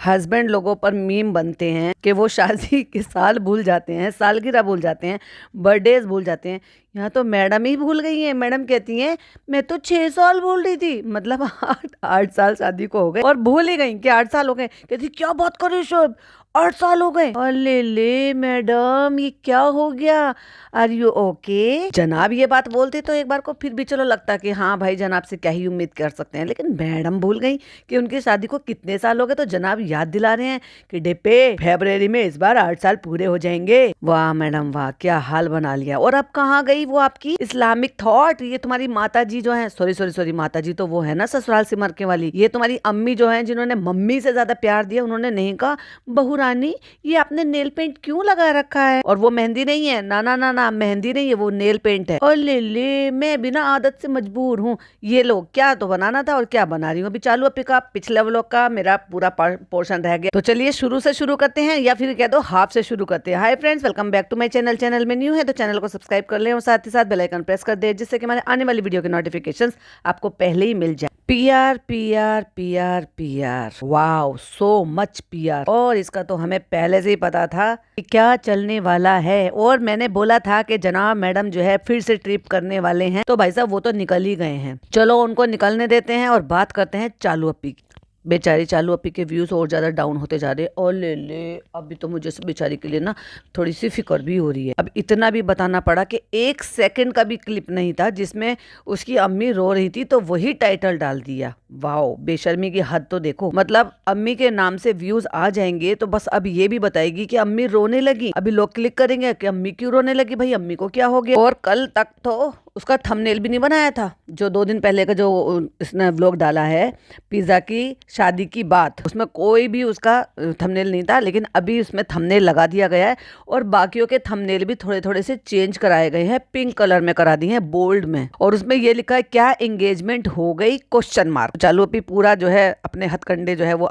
Husband लोगों पर meme बनते हैं कि वो शादी के साल भूल जाते हैं, सालगिरह भूल जाते हैं, बर्थडेज भूल जाते हैं। यहाँ तो मैडम ही भूल गई हैं। मैडम कहती हैं मैं तो 6 साल भूल रही थी, मतलब 8 साल शादी को हो गए और भूल ही गई कि 8 साल हो गए। कहती क्या बात कर रही हो, 8 साल हो गए। अरे ले मैडम ये क्या हो गया, आर यू ओके? जनाब ये बात बोलते तो एक बार को फिर भी चलो लगता कि हाँ भाई जनाब से क्या ही उम्मीद कर सकते हैं, लेकिन मैडम भूल गई कि उनकी शादी को कितने साल हो गए। तो जनाब याद दिला रहे हैं कि डिप्पे फरवरी में इस बार 8 साल पूरे हो जाएंगे। वाह मैडम वाह, क्या हाल बना लिया। और अब कहाँ गई वो आपकी इस्लामिक थॉट? ये तुम्हारी माता जी जो है, सॉरी माता जी तो वो है ना ससुराल से मरके वाली, ये तुम्हारी अम्मी जो है जिन्होंने मम्मी से ज्यादा प्यार दिया, उन्होंने नहीं कहा बहू रानी ये आपने नेल पेंट क्यों लगा रखा है? और वो मेहंदी नहीं है, ना ना ना ना मेहंदी नहीं है, वो नेल पेंट है। और ले मैं बिना आदत से मजबूर हूँ। ये लो क्या तो बनाना था और क्या बना रही हूँ अभी। चालू पिकअप पिछले व्लॉग का मेरा पूरा पोर्शन रह गया, तो चलिए शुरू से शुरू करते हैं या फिर कह दो हाफ से शुरू करते हैं। Hi friends, welcome back to my channel. Channel में न्यू है तो चैनल को सब्सक्राइब कर ले और साथ ही साथ बेल आइकन प्रेस कर दे, जिससे कि हमारे आने वाली वीडियो के नोटिफिकेशंस आपको पहले ही मिल जाए। PR PR PR PR, wow so much PR. और इसका तो हमें पहले से ही पता था कि क्या चलने वाला है। और मैंने बोला था कि जनाब मैडम जो है फिर से ट्रिप करने वाले हैं, तो भाई साहब वो तो निकल ही गए हैं। चलो उनको निकलने देते हैं और बात करते हैं चालू अपी की। बेचारी चालू अपी के व्यूज और ज्यादा डाउन होते जा रहे हैं। और ले अभी तो मुझे बेचारी के लिए ना थोड़ी सी फिक्र भी हो रही है। अब इतना भी बताना पड़ा कि 1 सेकंड का भी क्लिप नहीं था जिसमें उसकी अम्मी रो रही थी, तो वही टाइटल डाल दिया। वाओ बेशर्मी की हद तो देखो, मतलब अम्मी के नाम से व्यूज आ जाएंगे तो बस अब ये भी बताएगी कि अम्मी रोने लगी। अभी लोग क्लिक करेंगे कि अम्मी क्यों रोने लगी, भाई अम्मी को क्या हो गया। और कल तक तो उसका थंबनेल भी नहीं बनाया था, जो 2 दिन पहले का जो इसने व्लॉग डाला है पिज्जा की शादी की बात, उसमें कोई भी उसका थंबनेल नहीं था, लेकिन अभी उसमें थंबनेल लगा दिया गया है। और बाकियों के थंबनेल भी थोड़े थोड़े से चेंज कराए गए हैं, पिंक कलर में करा दिए हैं, बोल्ड में। और उसमें ये लिखा है क्या एंगेजमेंट हो गई क्वेश्चन मार्क। चालू अभी पूरा जो है अपने हथकंडे जो है वो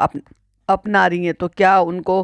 अपना रही है, तो क्या उनको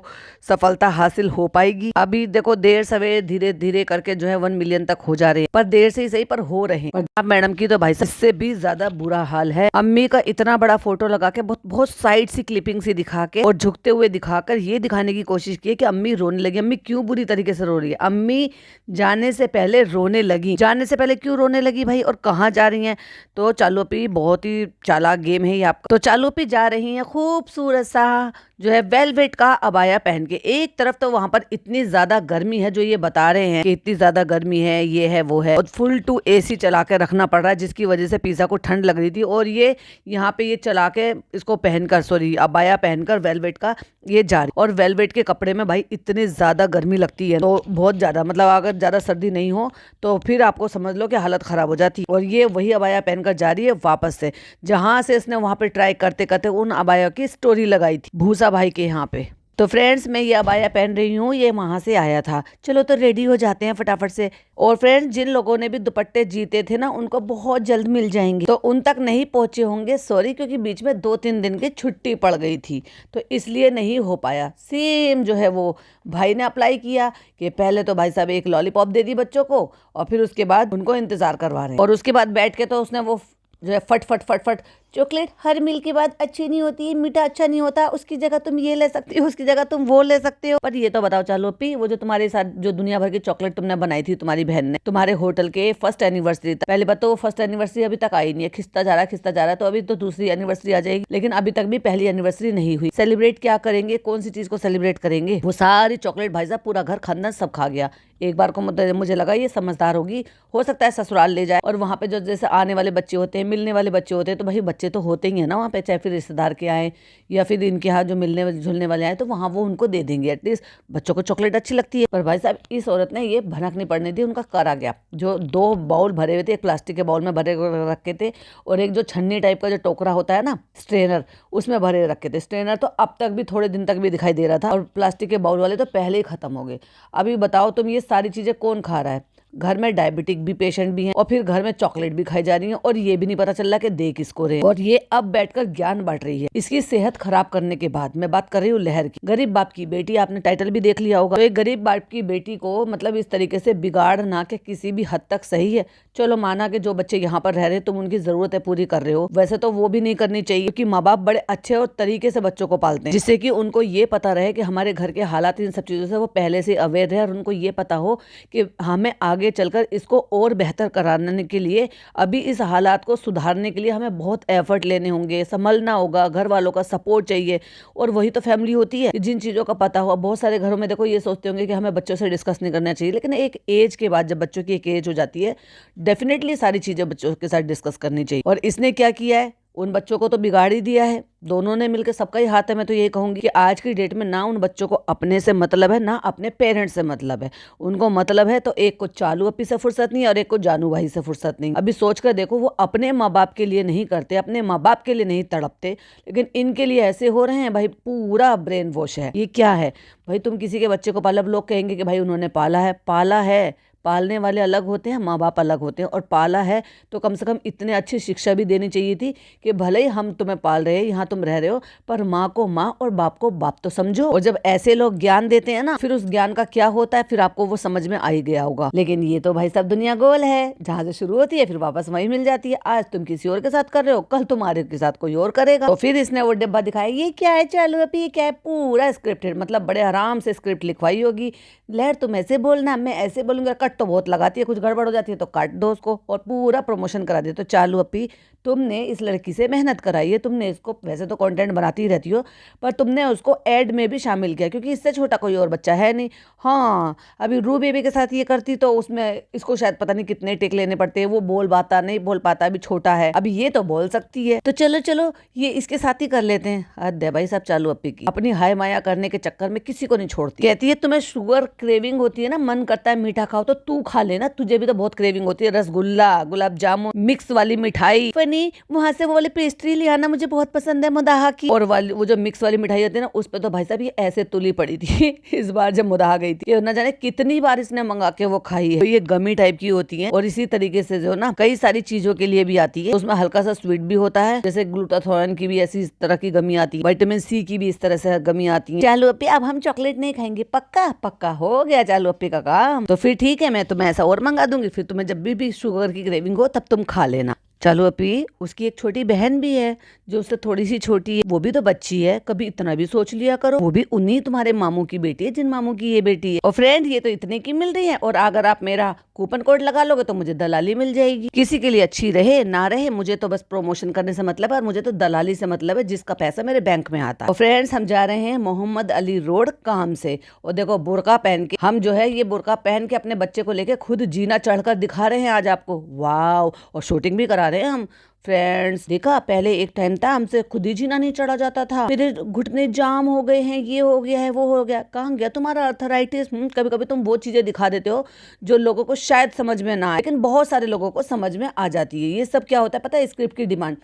सफलता हासिल हो पाएगी? अभी देखो देर सवेर धीरे धीरे करके जो है 1 मिलियन तक हो जा रहे हैं, पर देर से ही सही पर हो रहे हैं। अब मैडम की तो भाई साहब इससे भी ज्यादा बुरा हाल है। अम्मी का इतना बड़ा फोटो लगा के बहुत साइड सी क्लिपिंग सी दिखा के और झुकते हुए दिखाकर ये दिखाने की कोशिश की है कि अम्मी रोने लगी। अम्मी क्यों बुरी तरीके से रो रही है? अम्मी जाने से पहले रोने लगी। जाने से पहले क्यों रोने लगी भाई, और कहाँ जा रही है? तो चालू पी बहुत ही चालाक गेम है ये आपका। तो चालू पी जा रही है खूबसूरत सा जो है वेलवेट का अबाया पहन के। एक तरफ तो वहां पर इतनी ज्यादा गर्मी है, जो ये बता रहे हैं कि इतनी ज्यादा गर्मी है, ये है वो है, और फुल टू एसी चला के रखना पड़ रहा है, जिसकी वजह से पिज्जा को ठंड लग रही थी। और ये यहाँ पे ये चला के इसको पहनकर, सॉरी अबाया पहनकर वेलवेट का ये जा रही। और वेलवेट के कपड़े में भाई इतनी ज्यादा गर्मी लगती है, तो बहुत ज्यादा, मतलब अगर ज्यादा सर्दी नहीं हो तो फिर आपको समझ लो कि हालत खराब हो जाती। और ये वही अबाया पहनकर जा रही है वापस से, जहां से इसने वहां पे ट्राई करते करते उन अबाया की स्टोरी लगाई थी भूसा भाई के यहाँ पे। तो फ्रेंड्स मैं ये अबाया पहन रही हूँ, ये वहां से आया था। चलो तो रेडी हो जाते हैं फटाफट से। और फ्रेंड्स जिन लोगों ने भी दुपट्टे जीते थे ना, उनको बहुत जल्द मिल जाएंगे, तो उन तक नहीं पहुंचे होंगे, सॉरी, क्योंकि बीच में 2-3 दिन की छुट्टी पड़ गई थी, तो इसलिए नहीं हो पाया। सेम जो है वो भाई ने अप्लाई किया कि पहले तो भाई साहब एक लॉलीपॉप दे दी बच्चों को, और फिर उसके बाद उनको इंतजार करवा रहे हैं। और उसके बाद बैठ के तो उसने वो जो है फट फट फट फट चॉकलेट हर मील के बाद अच्छी नहीं होती, मीठा अच्छा नहीं होता, उसकी जगह तुम ये ले सकती हो, उसकी जगह तुम वो ले सकते हो। पर ये तो बताओ चालू पी, वो जो तुम्हारे साथ जो दुनिया भर की चॉकलेट तुमने बनाई थी तुम्हारी बहन ने तुम्हारे होटल के फर्स्ट एनिवर्सरी तक, पहले बात तो वो फर्स्ट एनिवर्सरी अभी तक आई नहीं है, खिसता जा रहा है, तो अभी तो दूसरी एनिवर्सरी आ जाएगी, लेकिन अभी तक भी पहली एनिवर्सरी नहीं हुई। सेलिब्रेट क्या करेंगे, कौन सी चीज को सेलिब्रेट करेंगे? वो सारी चॉकलेट भाई साहब पूरा घर खानदान सब खा गया। एक बार को मुझे लगा ये समझदार होगी, हो सकता है ससुराल ले जाए। और वहां पे जो जैसे आने वाले बच्चे होते हैं, मिलने वाले बच्चे होते हैं, तो भाई बच्चे तो होते ही है ना वहाँ पे, चाहे फिर रिश्तेदार के आए या फिर इनके यहाँ जो मिलने झुलने वाले आए, तो वहाँ वो उनको दे देंगे। एटलीस्ट बच्चों को चॉकलेट अच्छी लगती है। पर भाई साहब इस औरत ने ये भनक नहीं पड़ने दी, उनका करा गया। जो 2 बाउल भरे हुए थे, एक प्लास्टिक के बाउल में भरे रखे थे, और एक जो छन्नी टाइप का जो टोकरा होता है ना स्ट्रेनर, उसमें भरे रखे थे। स्ट्रेनर तो अब तक भी थोड़े दिन तक भी दिखाई दे रहा था, और प्लास्टिक के बाउल वाले तो पहले ही खत्म हो गए। अभी बताओ तुम ये सारी चीजें कौन खा रहा है? घर में डायबिटिक भी पेशेंट भी हैं, और फिर घर में चॉकलेट भी खाई जा रही है, और ये भी नहीं पता चल रहा कि दे किसको रहे। और ये अब बैठकर ज्ञान बांट रही है इसकी सेहत खराब करने के बाद। मैं बात कर रही हूँ लहर की, गरीब बाप की बेटी। आपने टाइटल भी देख लिया होगा। तो एक गरीब बाप की बेटी को मतलब इस तरीके से बिगाड़ना के किसी भी हद तक सही है? चलो माना कि जो बच्चे यहाँ पर रह रहे तुम उनकी जरूरतें पूरी कर रहे हो, वैसे तो वो भी नहीं करनी चाहिए, क्योंकि माँ बाप बड़े अच्छे और तरीके से बच्चों को पालते हैं, जिससे कि उनको ये पता रहे कि हमारे घर के हालात इन सब चीजों से वो पहले से अवेयर रहे और उनको ये पता हो कि हमें आगे चलकर इसको और बेहतर कराने के लिए, अभी इस हालात को सुधारने के लिए हमें बहुत एफर्ट लेने होंगे, संभलना होगा, घर वालों का सपोर्ट चाहिए। और वही तो फैमिली होती है, जिन चीज़ों का पता हो। बहुत सारे घरों में देखो ये सोचते होंगे कि हमें बच्चों से डिस्कस नहीं करना चाहिए, लेकिन एक एज के बाद, जब बच्चों की एक एज हो जाती है, डेफिनेटली सारी चीज़ें बच्चों के साथ डिस्कस करनी चाहिए। और इसने क्या किया है, उन बच्चों को तो बिगाड़ ही दिया है। दोनों ने मिलकर, सबका ही हाथ है। मैं तो यही कहूंगी कि आज की डेट में ना उन बच्चों को अपने से मतलब है, ना अपने पेरेंट्स से मतलब है। उनको मतलब है तो एक को चालू अपी से फुर्सत नहीं और एक को जानू भाई से फुर्सत नहीं। अभी सोच कर देखो, वो अपने माँ बाप के लिए नहीं करते, अपने माँ बाप के लिए नहीं तड़पते, लेकिन इनके लिए ऐसे हो रहे हैं। भाई पूरा ब्रेन वॉश है। ये क्या है भाई, तुम किसी के बच्चे को पाला, अब लोग कहेंगे कि भाई उन्होंने पाला है। पालने वाले अलग होते हैं, माँ बाप अलग होते हैं। और पाला है तो कम से कम इतने अच्छी शिक्षा भी देनी चाहिए थी कि भले ही हम तुम्हें पाल रहे हैं, यहाँ तुम रह रहे हो, पर माँ को माँ और बाप को बाप तो समझो। और जब ऐसे लोग ज्ञान देते हैं ना, फिर उस ज्ञान का क्या होता है, फिर आपको वो समझ में आ ही गया होगा। लेकिन ये तो भाई सब दुनिया गोल है, जहाँ से शुरू होती है फिर वापस वही मिल जाती है। आज तुम किसी और के साथ कर रहे हो, कल तुम्हारे के साथ कोई और करेगा। तो फिर इसने वो डिब्बा दिखाया, ये क्या है चालू अभी, ये क्या है, पूरा स्क्रिप्टेड, मतलब बड़े आराम से स्क्रिप्ट लिखवाई होगी। लहर तुम ऐसे बोलना, मैं ऐसे बोलूंगा, कट तो बहुत लगाती है, कुछ गड़बड़ हो जाती है तो काट दो उसको, और पूरा प्रमोशन करा दे। तो चालू अपी, तुमने इस लड़की से मेहनत कराई है, तुमने इसको, वैसे तो कंटेंट बनाती ही रहती हो, पर तुमने उसको ऐड में भी शामिल किया, क्योंकि इससे छोटा कोई और बच्चा है नहीं। हाँ, अभी रू बेबी के साथ ये करती तो उसमें इसको शायद पता नहीं कितने टेक लेने पड़ते हैं, वो बोल पाता नहीं, बोल पाता, अभी छोटा है, अभी ये तो बोल सकती है, तो चलो चलो ये इसके साथ ही कर लेते हैं। हद है भाई साहब चालू अपी की, अपनी हाय माया करने के चक्कर में किसी को नहीं छोड़ती। कहती है तुम्हें शुगर क्रेविंग होती है ना, मन करता है मीठा खाओ, तो तू खा लेना, तुझे भी तो बहुत क्रेविंग होती है, रसगुल्ला, गुलाब जामुन, मिक्स वाली मिठाई, फनी वहां से वो वाली पेस्ट्री ले आना, मुझे बहुत पसंद है मुदाहा की। और वाली वो जो मिक्स वाली मिठाई होती है ना, उस पे तो भाई साहब ये ऐसे तुली पड़ी थी इस बार जब मुदाहा गई थी, न जाने कितनी बार इसने मंगा के वो खाई है। तो ये गमी टाइप की होती है, और इसी तरीके से जो ना कई सारी चीजों के लिए भी आती है। उसमें हल्का सा स्वीट भी होता है, जैसे ग्लूटाथोन की भी ऐसी इस तरह की गमी आती है, विटामिन सी की भी इस तरह से गमी आती है। चालू अपी अब हम चॉकलेट नहीं खाएंगे, पक्का पक्का हो गया चालू अपी का काम। तो फिर ठीक है, मैं तुम्हें ऐसा और मंगा दूंगी, फिर तुम्हें जब भी शुगर की क्रेविंग हो तब तुम खा लेना। चालू अपी, उसकी एक छोटी बहन भी है जो उससे थोड़ी सी छोटी है, वो भी तो बच्ची है, कभी इतना भी सोच लिया करो, वो भी उन्हीं तुम्हारे मामू की बेटी है जिन मामू की ये बेटी है। और फ्रेंड ये तो इतने की मिल रही है, और अगर आप मेरा कूपन कोड लगा लोगे तो मुझे दलाली मिल जाएगी। किसी के लिए अच्छी रहे ना रहे, मुझे तो बस प्रमोशन करने से मतलब है, और मुझे तो दलाली से मतलब है, जिसका पैसा मेरे बैंक में आता है। और फ्रेंड्स हम जा रहे हैं मोहम्मद अली रोड काम से, और देखो बुर्का पहन के, हम जो है ये बुर्का पहन के अपने बच्चे को लेके खुद जीना चढ़कर दिखा रहे हैं आज आपको। वाह, और शूटिंग भी करा रहे हैं हम। फ्रेंड्स देखा, पहले एक टाइम था हमसे खुद ही जीना नहीं चढ़ा जाता था, मेरे घुटने जाम हो गए हैं, ये हो गया है, वो हो गया, कहाँ गया तुम्हारा अर्थराइटिस। कभी कभी तुम वो चीजें दिखा देते हो जो लोगों को शायद समझ में ना आए, लेकिन बहुत सारे लोगों को समझ में आ जाती है। ये सब क्या होता है पता है, स्क्रिप्ट की डिमांड।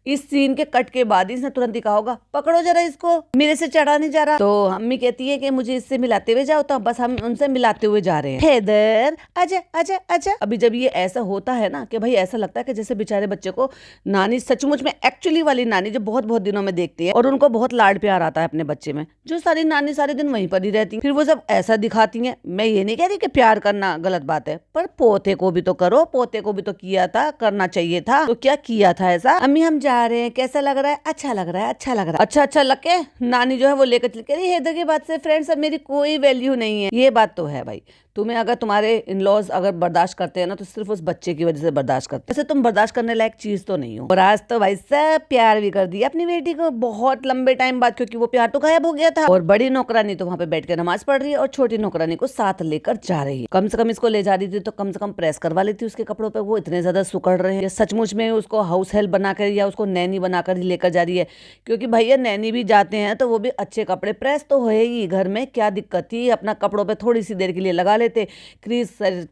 इस सीन के कट के बाद इसने तुरंत ही कहा होगा, पकड़ो जरा इसको, मेरे से चढ़ा नहीं जा रहा। तो अम्मी कहती है कि मुझे इससे मिलाते हुए जाओ, तो बस हम उनसे मिलाते हुए जा रहे हैं। हैदर आजा आजा आजा। अभी जब ये ऐसा होता है ना कि भाई ऐसा लगता है कि जैसे बेचारे बच्चे को नानी, सचमुच में एक्चुअली वाली नानी जो बहुत बहुत दिनों में देखती है, और उनको बहुत लाड प्यार आता है अपने बच्चे में, जो सारी नानी सारे दिन वहीं पर ही रहती है, फिर वो सब ऐसा दिखाती हैं। मैं ये नहीं कह रही कि प्यार करना गलत बात है, पर पोते को भी तो करो, पोते को भी तो किया था, करना चाहिए था, तो क्या किया था ऐसा। अम्मी हम जा रहे हैं, कैसा लग रहा है, अच्छा लग रहा है, अच्छा लग रहा है, अच्छा अच्छा लग के नानी जो है वो लेकर चल के, हैदर की बात से फ्रेंड्स अब मेरी कोई वैल्यू नहीं है। ये बात तो है भाई, तुम्हें अगर तुम्हारे इन लॉज अगर बर्दाश्त करते हैं ना, तो सिर्फ उस बच्चे की वजह से बर्दाश्त करते हैं, वैसे तुम बर्दाश्त करने लायक चीज तो नहीं हो। और आज तो भाई सब प्यार भी कर दिया अपनी बेटी को, बहुत लंबे टाइम बाद, क्योंकि वो प्यार तो गायब हो गया था। और बड़ी नौकरानी तो वहाँ पे बैठ के नमाज पढ़ रही है, और छोटी नौकरानी को साथ लेकर जा रही है। कम से कम इसको ले जा रही थी तो कम से कम प्रेस करवा लेती उसके कपड़ों पे, वो इतने ज्यादा सुकड़ रहे हैं। सचमुच में उसको हाउस हेल्प बनाकर या उसको नैनी बनाकर ही लेकर जा रही है, क्योंकि भैया नैनी भी जाते हैं तो वो भी अच्छे कपड़े प्रेस तो है ही, घर में क्या दिक्कत थी, अपना कपड़ों पे थोड़ी सी देर के लिए लगा लेते,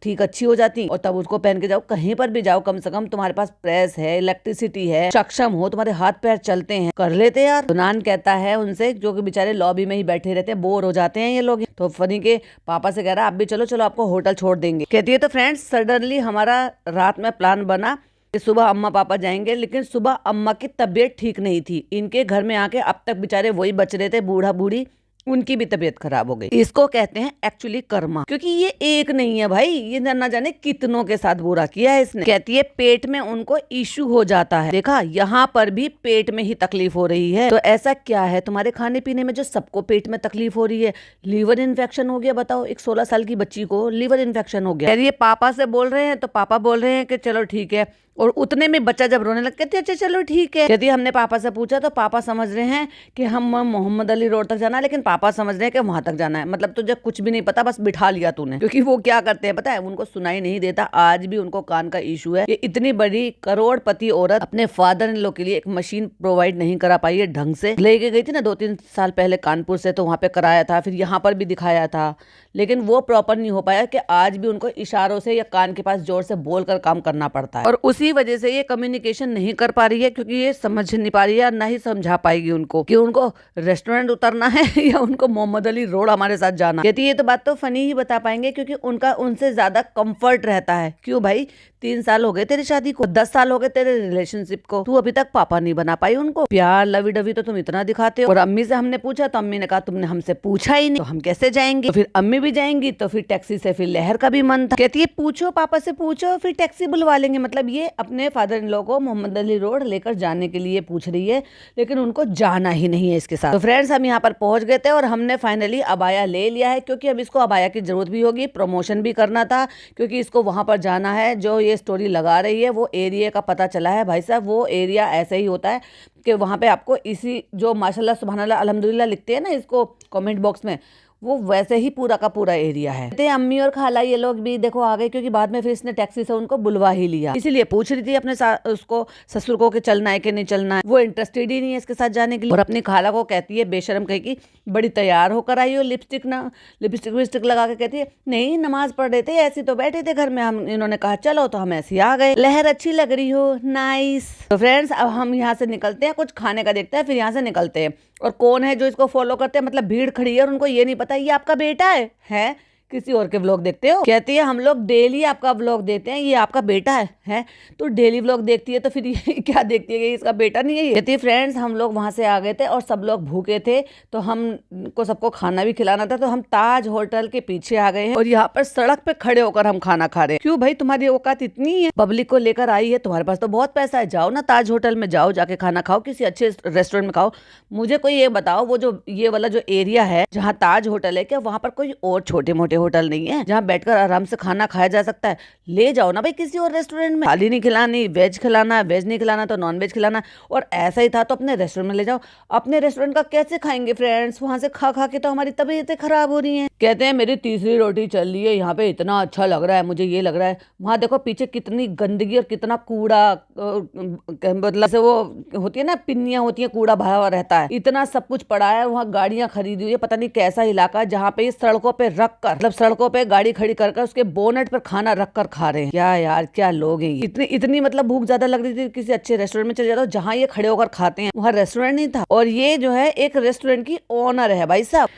ठीक अच्छी हो जाती, और तब उसको पहन के जाओ, कहीं पर भी जाओ, कम से कम तुम्हारे पास प्रेस है, इलेक्ट्रिसिटी है, सक्षम हो, तुम्हारे हाथ पैर चलते हैं, कर लेते यार। तो नान कहता है उनसे, जो कि बेचारे लॉबी में ही बैठे रहते हैं, बोर हो जाते हैं ये लोग, तो फनी के पापा से कह रहा है आप भी चलो चलो, आपको होटल छोड़ देंगे। कहती है तो फ्रेंड्स सडनली हमारा रात में प्लान बना कि सुबह अम्मा पापा जाएंगे, लेकिन सुबह अम्मा की तबीयत ठीक नहीं थी, इनके घर में आके अब तक बेचारे वही बच रहे थे, बूढ़ा बूढ़ी उनकी भी तबीयत खराब हो गई। इसको कहते हैं एक्चुअली कर्मा, क्योंकि ये एक नहीं है भाई, ये ना जाने कितनों के साथ बुरा किया है इसने। कहती है पेट में उनको इशू हो जाता है, देखा यहाँ पर भी पेट में ही तकलीफ हो रही है। तो ऐसा क्या है तुम्हारे खाने पीने में जो सबको पेट में तकलीफ हो रही है? लीवर इन्फेक्शन हो गया, बताओ एक 16 साल की बच्ची को लीवर इन्फेक्शन हो गया। ये पापा से बोल रहे हैं, तो पापा बोल रहे हैं कि चलो ठीक है, और उतने में बच्चा जब रोने लग कहती अच्छा चलो ठीक है। कहती हमने पापा से पूछा तो पापा समझ रहे हैं कि हम मोहम्मद अली रोड तक जाना है, लेकिन पापा समझ रहे हैं कि वहां तक जाना है। मतलब तुझे कुछ भी नहीं पता, बस बिठा लिया तूने। क्योंकि वो क्या करते हैं पता है, उनको सुनाई नहीं देता, आज भी उनको कान का इशू है। ये इतनी बड़ी करोड़पति औरत अपने फादर इन लॉ के लिए एक मशीन प्रोवाइड नहीं करा पाई है ढंग से। लेके गई थी ना 2-3 साल पहले कानपुर से, तो वहां पे कराया था, फिर यहाँ पर भी दिखाया था, लेकिन वो प्रॉपर नहीं हो पाया कि आज भी उनको इशारों से या कान के पास जोर से बोलकर काम करना पड़ता है। और उसी वजह से ये कम्युनिकेशन नहीं कर पा रही है, क्योंकि ये समझ नहीं पा रही है, ना ही समझा पाएगी उनको कि उनको रेस्टोरेंट उतरना है या उनको मोहम्मद अली रोड हमारे साथ जाना। कहती ये तो बात तो फनी ही बता पाएंगे, क्योंकि उनका उनसे ज्यादा कंफर्ट रहता है। क्यों भाई, 3 साल हो गए तेरी शादी को, 10 साल हो गए तेरे रिलेशनशिप को, तू अभी तक पापा नहीं बना पाई उनको। प्यार लवी डवी तो तुम इतना दिखाते हो। और अम्मी से हमने पूछा तो अम्मी ने कहा तुमने हमसे पूछा ही नहीं, तो हम कैसे जाएंगे। तो फिर अम्मी भी जाएंगी तो फिर टैक्सी से, फिर लहर का भी मन था। कहती है पूछो पापा से, पूछो फिर टैक्सी बुलवा लेंगे। मतलब ये अपने फादर इन लॉ को मोहम्मद अली रोड लेकर जाने के लिए पूछ रही है, लेकिन उनको जाना ही नहीं है इसके साथ। तो फ्रेंड्स हम यहाँ पर पहुंच गए थे और हमने फाइनली अबाया ले लिया है, क्योंकि अब इसको अबाया की जरूरत भी होगी, प्रमोशन भी करना था, क्योंकि इसको वहां पर जाना है। जो ये स्टोरी लगा रही है वो एरिया का पता चला है भाई साहब, वो एरिया ऐसे ही होता है कि वहां पे आपको इसी जो माशाल्लाह सुभानअल्लाह अल्हम्दुलिल्लाह लिखते हैं ना इसको कमेंट बॉक्स में, वो वैसे ही पूरा का पूरा एरिया है। तो अम्मी और खाला ये लोग भी देखो आ गए, क्योंकि बाद में फिर इसने टैक्सी से उनको बुलवा ही लिया। इसीलिए पूछ रही थी अपने उसको ससुर को कि चलना है कि नहीं चलना है। वो इंटरेस्टेड ही नहीं है इसके साथ जाने के लिए। और अपनी खाला को कहती है बेशरम कही की बड़ी तैयार होकर आई हो, लिपस्टिक विस्टिक लगा के, कहती है नहीं नमाज पढ़ रहे थे, ऐसी तो बैठे थे घर में, हम इन्होंने कहा चलो तो हम ऐसे आ गए। लहर अच्छी लग रही हो, नाइस। तो फ्रेंड्स अब हम यहाँ से निकलते हैं, कुछ खाने का देखते हैं, फिर यहाँ से निकलते हैं। और कौन है जो इसको फॉलो करते हैं, मतलब भीड़ खड़ी है और उनको ये नहीं पता ये आपका बेटा है? किसी और के व्लॉग देखते हो? कहती है हम लोग डेली आपका व्लॉग देते हैं, ये आपका बेटा है? तो डेली व्लॉग देखती है तो फिर ये क्या देखती है कि इसका बेटा नहीं है ये? कहती है फ्रेंड्स हम लोग वहां से आ गए थे और सब लोग भूखे थे, तो हमको सबको खाना भी खिलाना था, तो हम ताज होटल के पीछे आ गए हैं और यहाँ पर सड़क पे खड़े होकर हम खाना खा रहे हैं। क्यों भाई तुम्हारी औकात इतनी है? पब्लिक को लेकर आई है, तुम्हारे पास तो बहुत पैसा है, जाओ ना ताज होटल में जाओ, जाके खाना खाओ, किसी अच्छे रेस्टोरेंट में खाओ। मुझे कोई ये बताओ, वो जो ये वाला जो एरिया है जहाँ ताज होटल है, क्या वहां पर कोई और छोटे मोटे होटल नहीं है जहाँ बैठकर आराम से खाना खाया जा सकता है? ले जाओ ना भाई किसी और रेस्टोरेंट में, थाली नहीं खिलानी, वेज खिलाना, वेज नहीं खिलाना तो नॉन वेज खिलाना। और ऐसा ही था तो अपने रेस्टोरेंट में ले जाओ। अपने रेस्टोरेंट का कैसे खाएंगे फ्रेंड्स? वहां से खा खा के तो हमारी तबीयतें खराब हो रही हैं। कहते हैं मेरी तीसरी रोटी चल रही है, यहाँ पे इतना अच्छा लग रहा है, मुझे ये लग रहा है। वहां देखो पीछे कितनी गंदगी और कितना कूड़ा, मतलब से वो होती है ना पिन्नियां होती है, कूड़ा भरा हुआ रहता है, इतना सब कुछ पड़ा है। वहाँ गाड़ियां खरीदी हुई है, पता नहीं कैसा इलाका जहाँ पे सड़कों पे रख कर, मतलब सड़कों पे गाड़ी खड़ी कर उसके बोनेट पर खाना रख कर खा रहे हैं। क्या यार क्या लोग हैं। इतनी मतलब भूख ज्यादा लग रही थी, किसी अच्छे रेस्टोरेंट में चले जाता, जहाँ ये खड़े होकर खाते हैं वहाँ रेस्टोरेंट नहीं था। और ये जो है एक रेस्टोरेंट की ओनर है भाई साहब।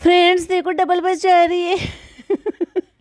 फ्रेंड्स देखो डबल बस जा रही है